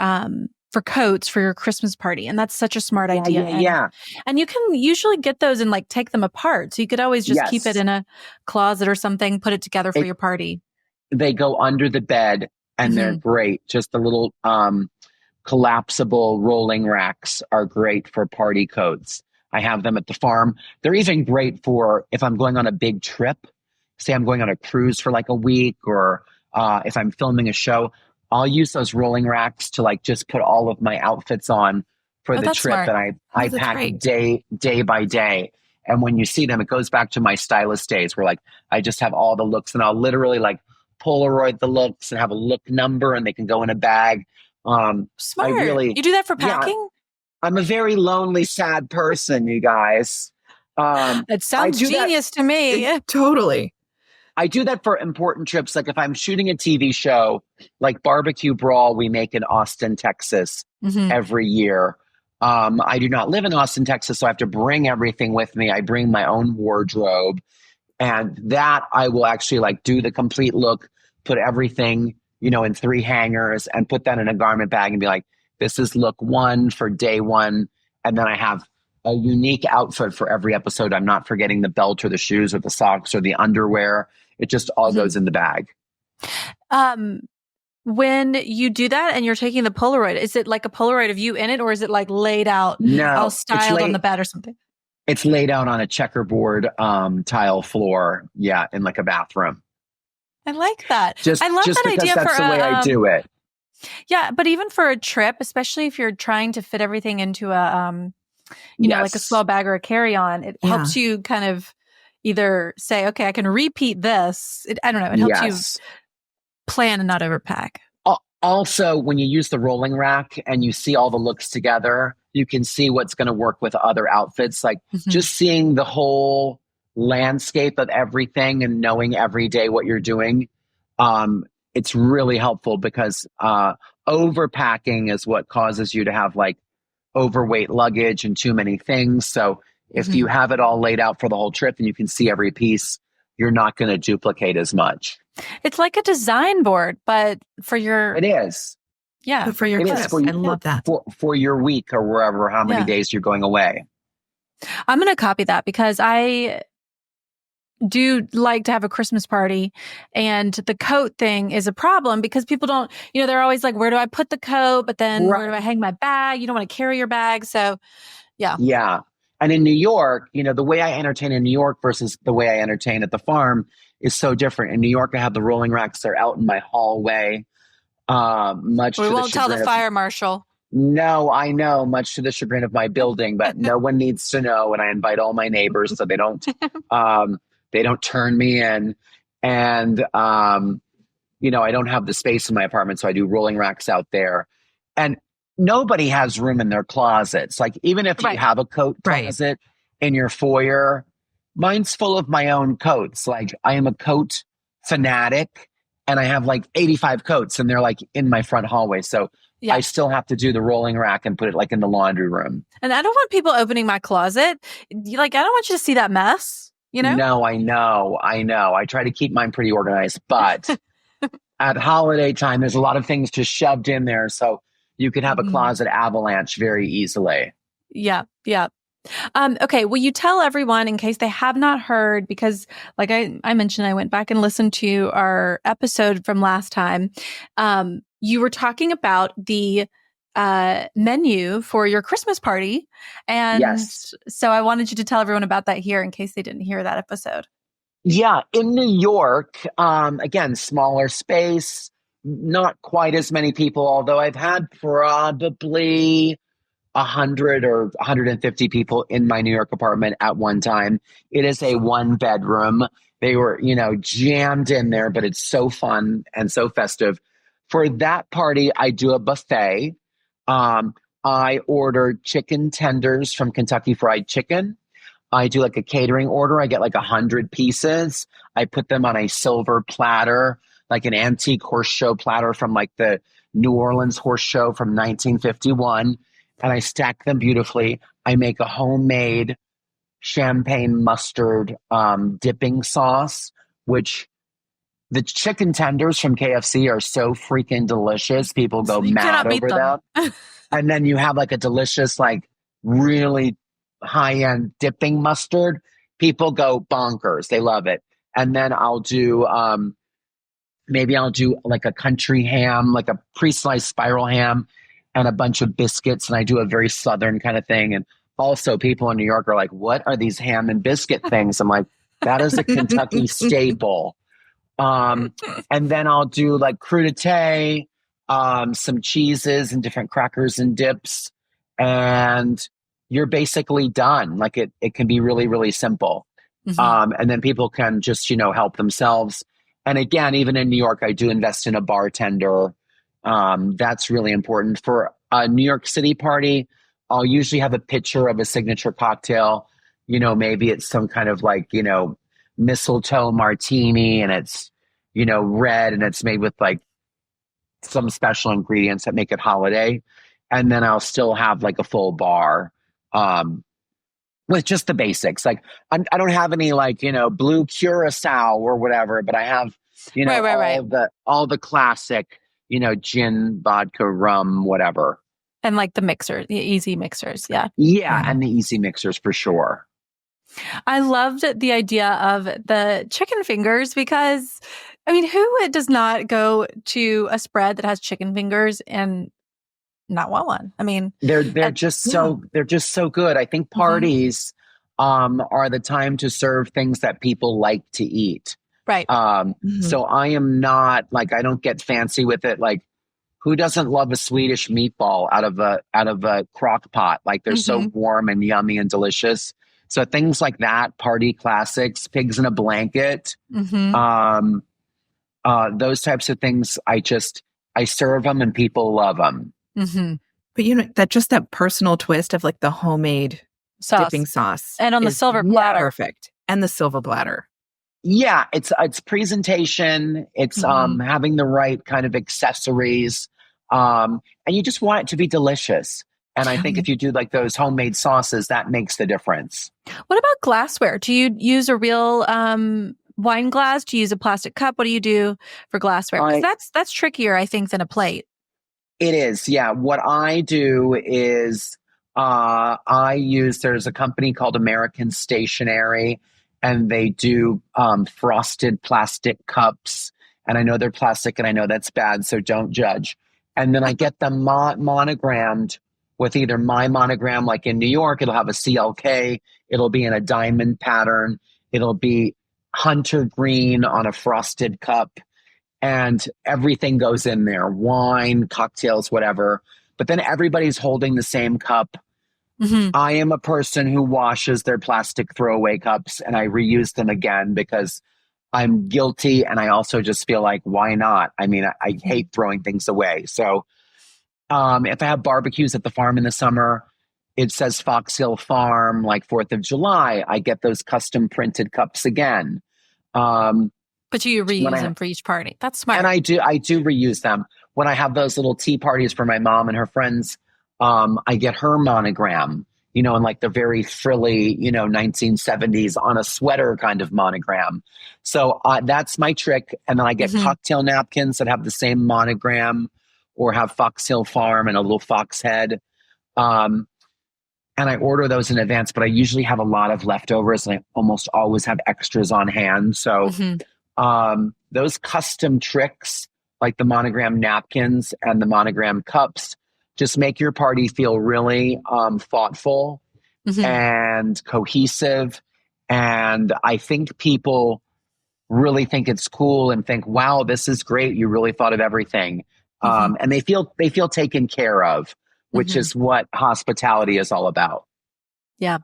coats for your Christmas party. And that's such a smart idea.
Yeah.
And you can usually get those and like take them apart. So you could always just keep it in a closet or something, put it together for your party.
They go under the bed and they're great. Just the little collapsible rolling racks are great for party coats. I have them at the farm. They're even great for if I'm going on a big trip. Say I'm going on a cruise for like a week, or if I'm filming a show, I'll use those rolling racks to like just put all of my outfits on for the
that's
trip,
smart.
and I
that's
pack
great.
day by day. And when you see them, it goes back to my stylist days where like I just have all the looks, and I'll literally like Polaroid the looks and have a look number, and they can go in a bag.
Smart.
You
do that for packing?
I'm a very lonely, sad person, you guys.
It sounds genius to me.
Totally.
I do that for important trips. Like if I'm shooting a TV show, like Barbecue Brawl, we make in Austin, Texas every year. I do not live in Austin, Texas, so I have to bring everything with me. I bring my own wardrobe, and that I will actually like do the complete look, put everything, in 3 hangers and put that in a garment bag and be like, this is look 1 for day 1. And then I have a unique outfit for every episode. I'm not forgetting the belt or the shoes or the socks or the underwear. It just all goes in the bag.
When you do that and you're taking the Polaroid, is it like a Polaroid of you in it, or is it like laid out, all styled on the bed or something?
It's laid out on a checkerboard tile floor, in like a bathroom.
I like that.
I love that idea. That's the way I do it.
Yeah, but even for a trip, especially if you're trying to fit everything into a, like a small bag or a carry-on, it helps you kind of either say, okay, I can repeat this. I don't know. It helps you plan and not overpack.
Also, when you use the rolling rack and you see all the looks together, you can see what's going to work with other outfits. Like just seeing the whole landscape of everything and knowing every day what you're doing. It's really helpful because overpacking is what causes you to have like overweight luggage and too many things. So if you have it all laid out for the whole trip and you can see every piece, you're not going to duplicate as much.
It's like a design board, but for your...
It is.
Yeah.
But for your trip. I love that.
For your week or wherever, how many days you're going away.
I'm going to copy that because I do like to have a Christmas party, and the coat thing is a problem because people don't, they're always like, where do I put the coat? But then where do I hang my bag? You don't want to carry your bag. So yeah. Yeah.
And in New York, the way I entertain in New York versus the way I entertain at the farm is so different. In New York, I have the rolling racks. They're out in my hallway.
We won't tell the fire marshal.
No, I know, much to the chagrin of my building, but no one needs to know. And I invite all my neighbors so they don't turn me in. And, I don't have the space in my apartment, so I do rolling racks out there. And nobody has room in their closets. Like even if you have a coat closet in your foyer, mine's full of my own coats. Like I am a coat fanatic and I have like 85 coats and they're like in my front hallway. So I still have to do the rolling rack and put it like in the laundry room.
And I don't want people opening my closet. Like, I don't want you to see that mess,
No, I know. I try to keep mine pretty organized, but at holiday time, there's a lot of things just shoved in there. So you could have a closet avalanche very easily.
Yeah. Yeah. Okay. Will you tell everyone in case they have not heard, because like I mentioned, I went back and listened to our episode from last time. You were talking about the menu for your Christmas party. And so I wanted you to tell everyone about that here in case they didn't hear that episode.
Yeah. In New York, again, smaller space, not quite as many people, although I've had probably 100 or 150 people in my New York apartment at one time. It is a 1-bedroom. They were, jammed in there, but it's so fun and so festive. For that party, I do a buffet. I order chicken tenders from Kentucky Fried Chicken. I do like a catering order. I get like 100 pieces. I put them on a silver platter, like an antique horse show platter from like the New Orleans horse show from 1951. And I stack them beautifully. I make a homemade champagne mustard dipping sauce, which the chicken tenders from KFC are so freaking delicious. People go mad over them. And then you have like a delicious, like really high-end dipping mustard. People go bonkers. They love it. And then I'll do, maybe I'll do like a country ham, like a pre-sliced spiral ham and a bunch of biscuits. And I do a very Southern kind of thing. And also people in New York are like, what are these ham and biscuit things? I'm like, that is a Kentucky staple. And then I'll do like crudité, some cheeses and different crackers and dips. and you're basically done. Like it can be really, really simple. And then people can just, help themselves. And again, even in New York, I do invest in a bartender. That's really important. For a New York City party, I'll usually have a picture of a signature cocktail. Maybe it's some kind of like, mistletoe martini, and it's, red, and it's made with like some special ingredients that make it holiday. And then I'll still have like a full bar. With just the basics. Like I don't have any like, blue curacao or whatever, but I have, all the classic, gin, vodka, rum, whatever.
And like the easy mixers. Yeah.
Yeah. And the easy mixers for sure.
I loved the idea of the chicken fingers because, I mean, who does not go to a spread that has chicken fingers and not want one? I mean,
they're just so good. I think parties are the time to serve things that people like to eat.
Right.
So I am not like, I don't get fancy with it. Like, who doesn't love a Swedish meatball out of a crock pot? Like, they're so warm and yummy and delicious. So things like that, party classics, pigs in a blanket, those types of things, I serve them and people love them.
But that personal twist of like the homemade dipping sauce.
And on the silver platter.
Perfect. And the silver platter.
Yeah, it's presentation. It's having the right kind of accessories. And you just want it to be delicious. And I think if you do like those homemade sauces, that makes the difference.
What about glassware? Do you use a real wine glass? Do you use a plastic cup? What do you do for glassware? Because that's trickier, I think, than a plate.
It is, yeah. What I do is there's a company called American Stationery, and they do frosted plastic cups. And I know they're plastic, and I know that's bad, so don't judge. And then I get them monogrammed with either my monogram, like in New York, it'll have a CLK, it'll be in a diamond pattern, it'll be hunter green on a frosted cup. And everything goes in there, wine, cocktails, whatever. But then everybody's holding the same cup. I am a person who washes their plastic throwaway cups and I reuse them again because I'm guilty. And I also just feel like, why not? I mean, I hate throwing things away. So if I have barbecues at the farm in the summer, it says Fox Hill Farm, like 4th of July, I get those custom printed cups again.
But you reuse them for each party. That's smart.
And I do reuse them. When I have those little tea parties for my mom and her friends, I get her monogram, in like the very frilly, 1970s on a sweater kind of monogram. So that's my trick. And then I get cocktail napkins that have the same monogram or have Fox Hill Farm and a little fox head. And I order those in advance, but I usually have a lot of leftovers and I almost always have extras on hand. So those custom tricks, like the monogram napkins and the monogram cups, just make your party feel really thoughtful and cohesive. And I think people really think it's cool and think, wow, this is great. You really thought of everything. And they feel taken care of, which is what hospitality is all about.
Yeah.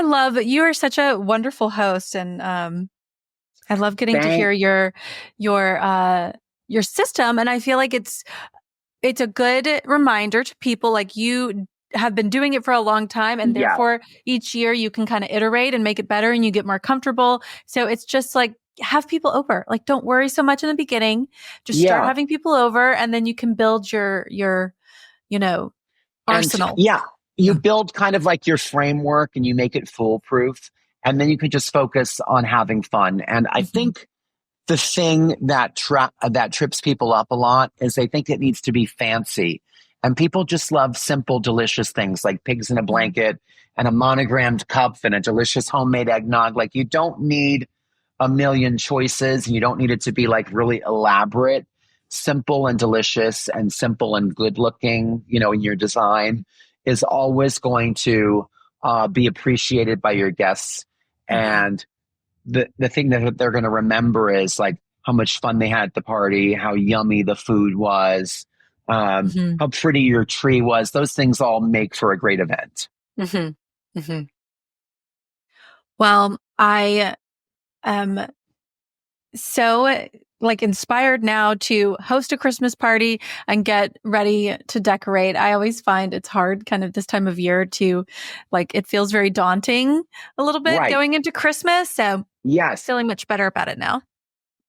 You are such a wonderful host, and I love getting to hear your system. And I feel like it's a good reminder to people, like you have been doing it for a long time, and therefore each year you can kind of iterate and make it better and you get more comfortable. So it's just like, have people over. Like, don't worry so much in the beginning. Just start having people over, and then you can build your arsenal.
And, you build kind of like your framework and you make it foolproof, and then you can just focus on having fun. And I think the thing that trips people up a lot is they think it needs to be fancy. And people just love simple, delicious things like pigs in a blanket and a monogrammed cup and a delicious homemade eggnog. Like, you don't need a million choices, and you don't need it to be like really elaborate. Simple and delicious and simple and good looking, in your design is always going to be appreciated by your guests. And the thing that they're going to remember is like how much fun they had at the party, how yummy the food was, how pretty your tree was. Those things all make for a great event.
Well, I am so inspired now to host a Christmas party and get ready to decorate. I always find it's hard kind of this time of year to it feels very daunting a little bit going into Christmas. So
yes,
feeling much better about it now.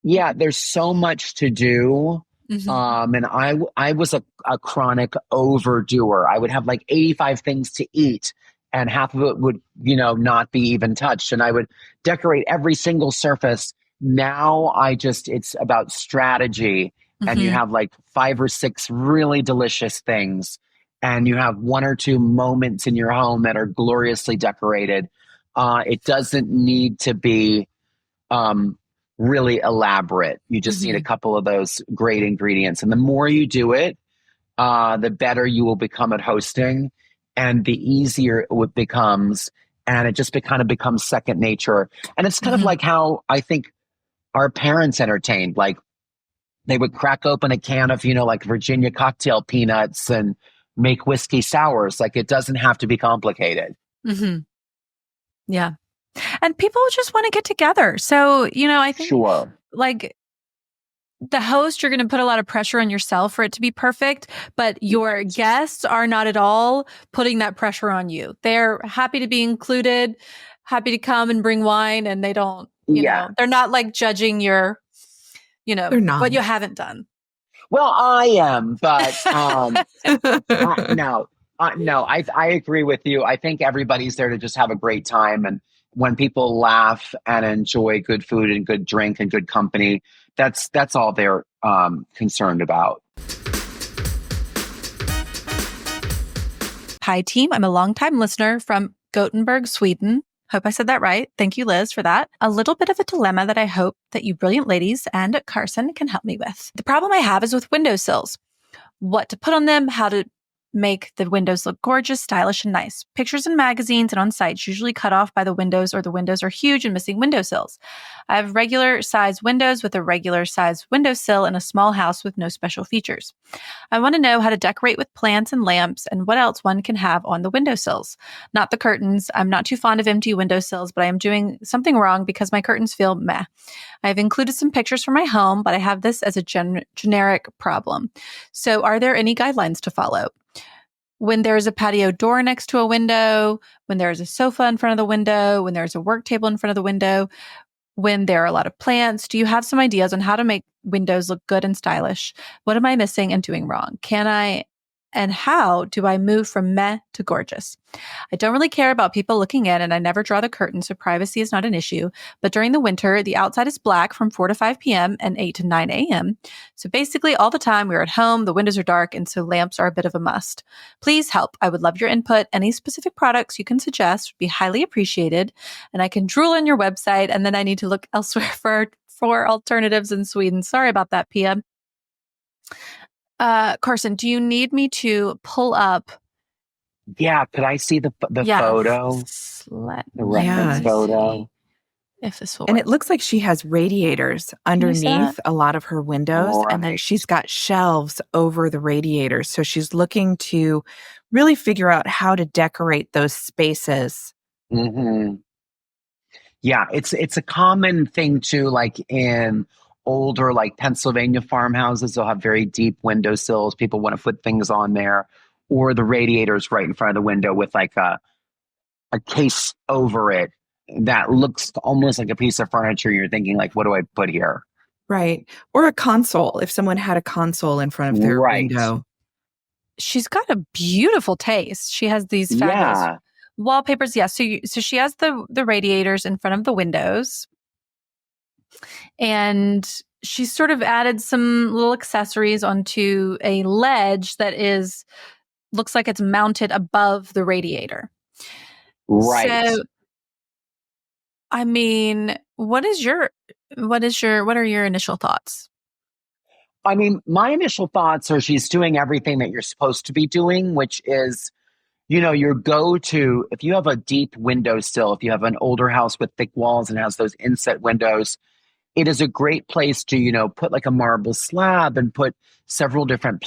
Yeah, there's so much to do. And I was a chronic overdoer. I would have 85 things to eat, and half of it would, not be even touched. And I would decorate every single surface. Now it's about strategy, and you have 5 or 6 really delicious things, and you have 1 or 2 moments in your home that are gloriously decorated. It doesn't need to be really elaborate. You just need a couple of those great ingredients. And the more you do it, the better you will become at hosting, and the easier it becomes. And it just kind of becomes second nature. And it's kind of like how I think our parents entertained. They would crack open a can of, Virginia cocktail peanuts and make whiskey sours. It doesn't have to be complicated.
Yeah. And people just want to get together. So, I think the host, you're going to put a lot of pressure on yourself for it to be perfect, but your guests are not at all putting that pressure on you. They're happy to be included, happy to come and bring wine, and they don't, they're not judging your, what you haven't done.
Well, I am, but no, I agree with you. I think everybody's there to just have a great time. And when people laugh and enjoy good food and good drink and good company, that's all they're concerned about.
Hi, team. I'm a longtime listener from Gothenburg, Sweden. Hope I said that right. Thank you, Liz, for that. A little bit of a dilemma that I hope that you brilliant ladies and Carson can help me with. The problem I have is with windowsills. What to put on them, how to make the windows look gorgeous, stylish, and nice. Pictures in magazines and on sites usually cut off by the windows, or the windows are huge and missing windowsills. I have regular size windows with a regular size windowsill in a small house with no special features. I want to know how to decorate with plants and lamps and what else one can have on the windowsills. Not the curtains. I'm not too fond of empty windowsills, but I am doing something wrong because my curtains feel meh. I have included some pictures from my home, but I have this as a generic problem. So are there any guidelines to follow? When there's a patio door next to a window, when there's a sofa in front of the window, when there's a work table in front of the window, when there are a lot of plants, do you have some ideas on how to make windows look good and stylish? What am I missing and doing wrong? And how do I move from meh to gorgeous? I don't really care about people looking in, and I never draw the curtain, so privacy is not an issue. But during the winter, the outside is black from 4 to 5 p.m. and 8 to 9 a.m. So basically all the time we're at home, the windows are dark, and so lamps are a bit of a must. Please help. I would love your input. Any specific products you can suggest would be highly appreciated. And I can drool on your website, and then I need to look elsewhere for alternatives in Sweden. Sorry about that, Pia. Carson, do you need me to pull up?
Yeah, could I see the photo? The reference photo.
If this will
and
work.
It looks like she has radiators underneath a lot of her windows, and then she's got shelves over the radiators. So she's looking to really figure out how to decorate those spaces.
Yeah, it's a common thing too, in older Pennsylvania farmhouses. They'll have very deep windowsills. People want to put things on there, or the radiators right in front of the window with a case over it that looks almost like a piece of furniture. You're thinking what do I put here?
Right. Or a console, if someone had a console in front of their window.
She's got a beautiful taste. She has these fabulous wallpapers. Yeah. So she has the radiators in front of the windows. And she's sort of added some little accessories onto a ledge that looks like it's mounted above the radiator.
Right.
So, I mean, what are your initial thoughts?
I mean, my initial thoughts are she's doing everything that you're supposed to be doing, which is, your go-to, if you have a deep windowsill, if you have an older house with thick walls and has those inset windows, it is a great place to, put a marble slab and put several different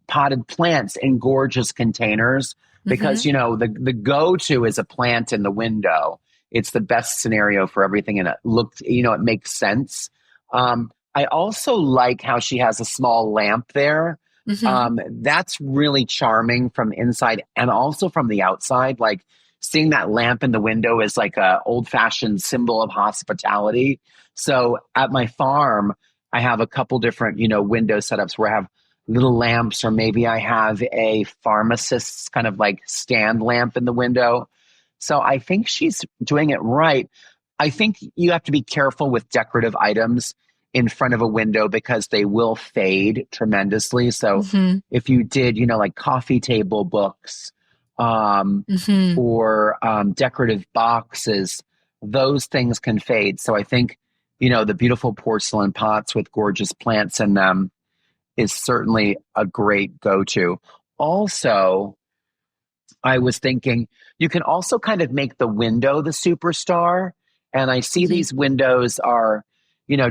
potted plants in gorgeous containers because,
Mm-hmm.
the go-to is a plant in the window. It's the best scenario for everything. And it makes sense. I also like how she has a small lamp there.
Mm-hmm.
That's really charming from inside and also from the outside. Like seeing that lamp in the window is like a old-fashioned symbol of hospitality. So at my farm, I have a couple different, window setups where I have little lamps, or maybe I have a pharmacist's kind of like stand lamp in the window. So I think she's doing it right. I think you have to be careful with decorative items in front of a window because they will fade tremendously. So
Mm-hmm.
if you did, like coffee table books,
Mm-hmm.
or decorative boxes, those things can fade. So I think, the beautiful porcelain pots with gorgeous plants in them is certainly a great go-to. Also, I was thinking you can also kind of make the window the superstar. And I see
Mm-hmm.
these windows are,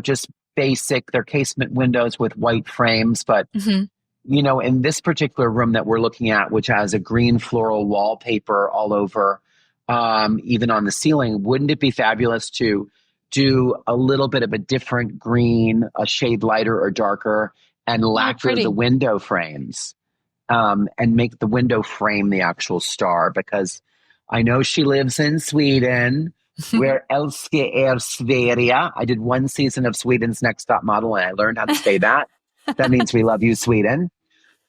just basic. They're casement windows with white frames. But,
Mm-hmm.
in this particular room that we're looking at, which has a green floral wallpaper all over, even on the ceiling, wouldn't it be fabulous to do a little bit of a different green, a shade lighter or darker, and lacquer the
Pretty.
window frames? And make the window frame the actual star, because I know she lives in Sweden. Where älskar er Sverige. I did one season of Sweden's Next Top Model and I learned how to say that. That means we love you, Sweden.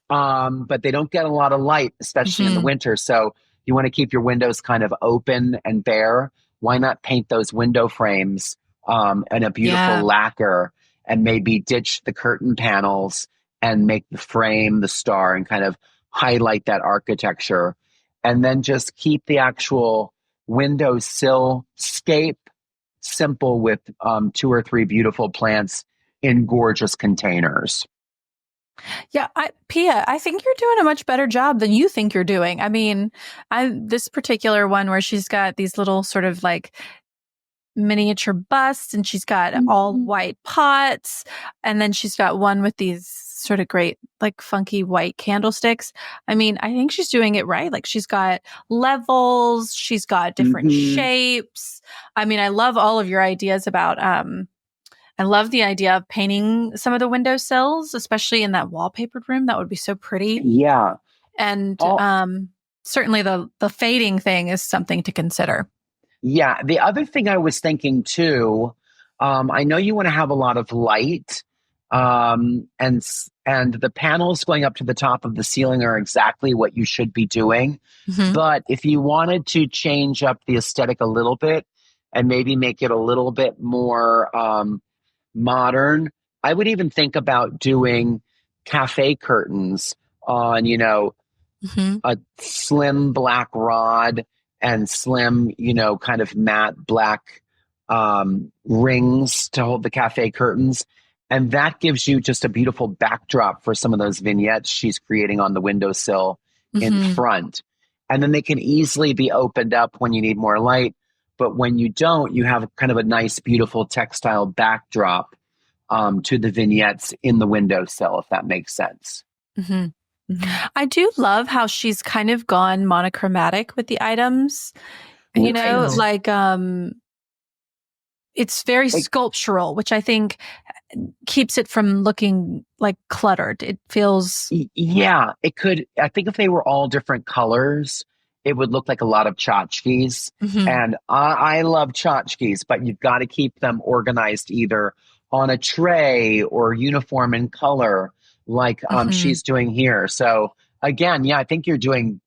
But they don't get a lot of light, especially in the
Mm-hmm.
winter. So you want to keep your windows kind of open and bare. Why not paint those window frames in a beautiful
Yeah.
lacquer, and maybe ditch the curtain panels and make the frame the star and kind of highlight that architecture. And then just keep the actual window sill scape simple with 2 or 3 beautiful plants in gorgeous containers.
Yeah, Pia, I think you're doing a much better job than you think you're doing. I mean, this particular one where she's got these little sort of like miniature busts and she's got all white pots, and then she's got one with these sort of great like funky white candlesticks. I mean, I think she's doing it right. Like she's got levels, she's got different shapes. I mean, I love all of your ideas about I love the idea of painting some of the windowsills, especially in that wallpapered room. That would be so pretty.
Yeah.
And
Oh,
certainly the fading thing is something to consider.
yeah. The other thing I was thinking too, I know you want to have a lot of light, and the panels going up to the top of the ceiling are exactly what you should be doing.
Mm-hmm.
But if you wanted to change up the aesthetic a little bit and maybe make it a little bit more modern, I would even think about doing cafe curtains on,
Mm-hmm.
a slim black rod and slim, kind of matte black rings to hold the cafe curtains. And that gives you just a beautiful backdrop for some of those vignettes she's creating on the windowsill in
Mm-hmm.
front. And then they can easily be opened up when you need more light. But when you don't, you have kind of a nice, beautiful textile backdrop to the vignettes in the windowsill, if that makes sense.
Mm-hmm. I do love how she's kind of gone monochromatic with the items.
Me too.
Like it's very sculptural, which I think keeps it from looking like cluttered. It feels
Yeah, it could. I think if they were all different colors, it would look like a lot of tchotchkes.
Mhm.
And I love tchotchkes, but you've got to keep them organized either on a tray or uniform in color, like
Mhm.
she's doing here. So again, yeah, I think you're doing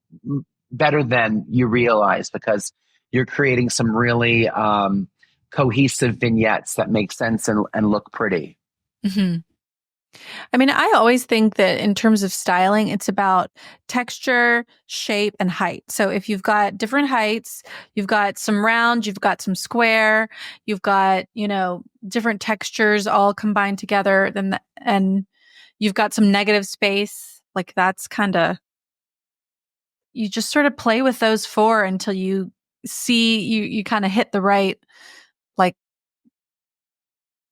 better than you realize, because you're creating some really cohesive vignettes that make sense and look pretty.
Mhm. I mean, I always think that in terms of styling, it's about texture, shape, and height. So if you've got different heights, you've got some round, you've got some square, you've got, different textures all combined together, and you've got some negative space. Like that's you just sort of play with those four until you see you kind of hit the right, like,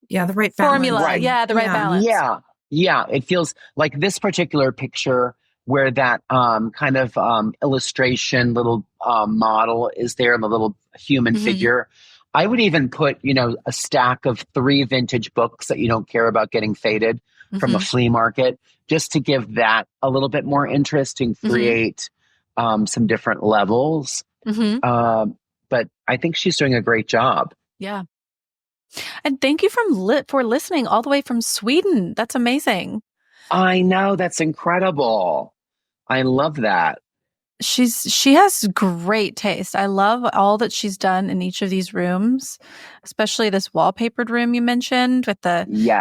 Yeah, the right
formula.
balance.
Yeah, the right balance.
Yeah. Yeah, it feels like this particular picture where that kind of illustration little model is there, the little human figure. I would even put, a stack of 3 vintage books that you don't care about getting faded from a flea market, just to give that a little bit more interest and create some different levels. But I think she's doing a great job.
Yeah. And thank you for listening all the way from Sweden. That's amazing.
I know. That's incredible. I love that.
She has great taste. I love all that she's done in each of these rooms, especially this wallpapered room you mentioned with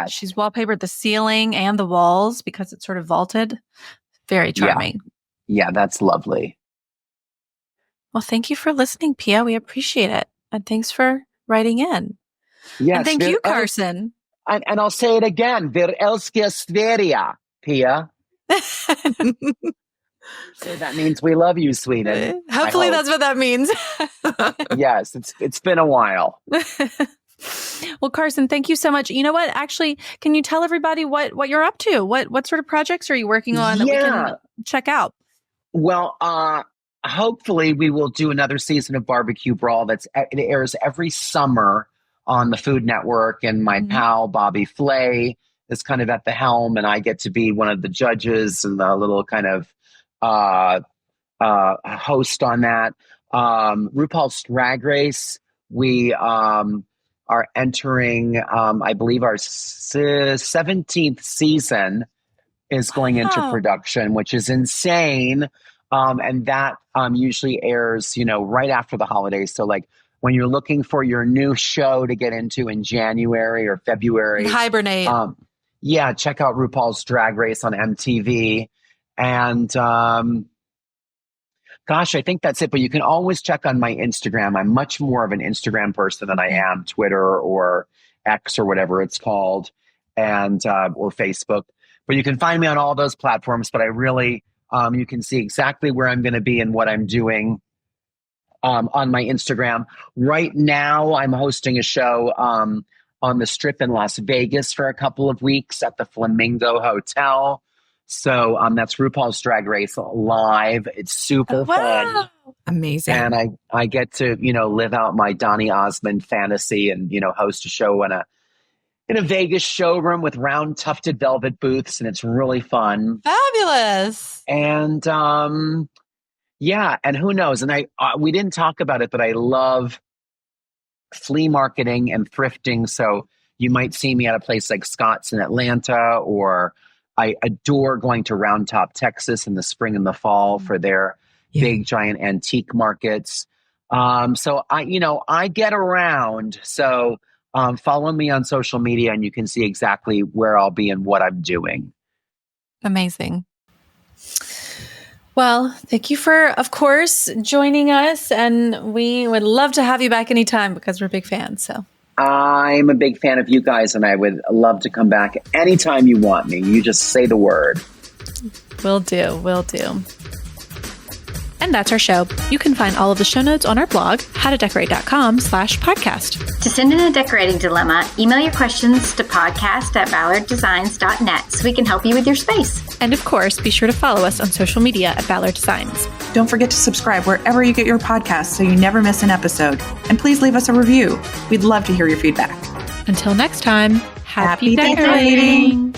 she's wallpapered the ceiling and the walls because it's sort of vaulted. Very charming.
Yeah, that's lovely.
Well, thank you for listening, Pia. We appreciate it. And thanks for writing in.
Yes,
and thank you, Carson.
And I'll say it again. Wir älskar Sverige, Pia. So that means we love you, Sweden.
Hopefully that's what that means.
Yes, it's been a while.
Well, Carson, thank you so much. You know what? Actually, can you tell everybody what you're up to? What sort of projects are you working on that we can check out?
Well, hopefully we will do another season of Barbecue Brawl. It airs every summer on the Food Network, and my pal Bobby Flay is kind of at the helm, and I get to be one of the judges and the little kind of host on that. RuPaul's Drag Race, we are entering, I believe our 17th season is going into production, which is insane. And that usually airs, right after the holidays. So like when you're looking for your new show to get into in January or February.
Hibernate.
Check out RuPaul's Drag Race on MTV. And gosh, I think that's it. But you can always check on my Instagram. I'm much more of an Instagram person than I am Twitter or X or whatever it's called, and or Facebook. But you can find me on all those platforms. But I really, you can see exactly where I'm going to be and what I'm doing on my Instagram. Right now, I'm hosting a show on the Strip in Las Vegas for a couple of weeks at the Flamingo Hotel. So that's RuPaul's Drag Race live. It's super fun.
Amazing.
And I get to, live out my Donny Osmond fantasy and, host a show in a Vegas showroom with round tufted velvet booths. And it's really fun.
Fabulous.
And and who knows? And we didn't talk about it, but I love flea marketing and thrifting. So you might see me at a place like Scott's in Atlanta, or I adore going to Round Top, Texas in the spring and the fall for their big giant antique markets. So I get around. So follow me on social media and you can see exactly where I'll be and what I'm doing.
Amazing. Well, thank you for, of course, joining us. And we would love to have you back anytime because we're big fans. So
I'm a big fan of you guys, and I would love to come back anytime you want me. You just say the word.
Will do. And that's our show. You can find all of the show notes on our blog, howtodecorate.com/podcast.
To send in a decorating dilemma, email your questions to podcast@ballarddesigns.net so we can help you with your space.
And of course, be sure to follow us on social media at Ballard Designs.
Don't forget to subscribe wherever you get your podcasts so you never miss an episode. And please leave us a review. We'd love to hear your feedback.
Until next time, happy
Happy
decorating.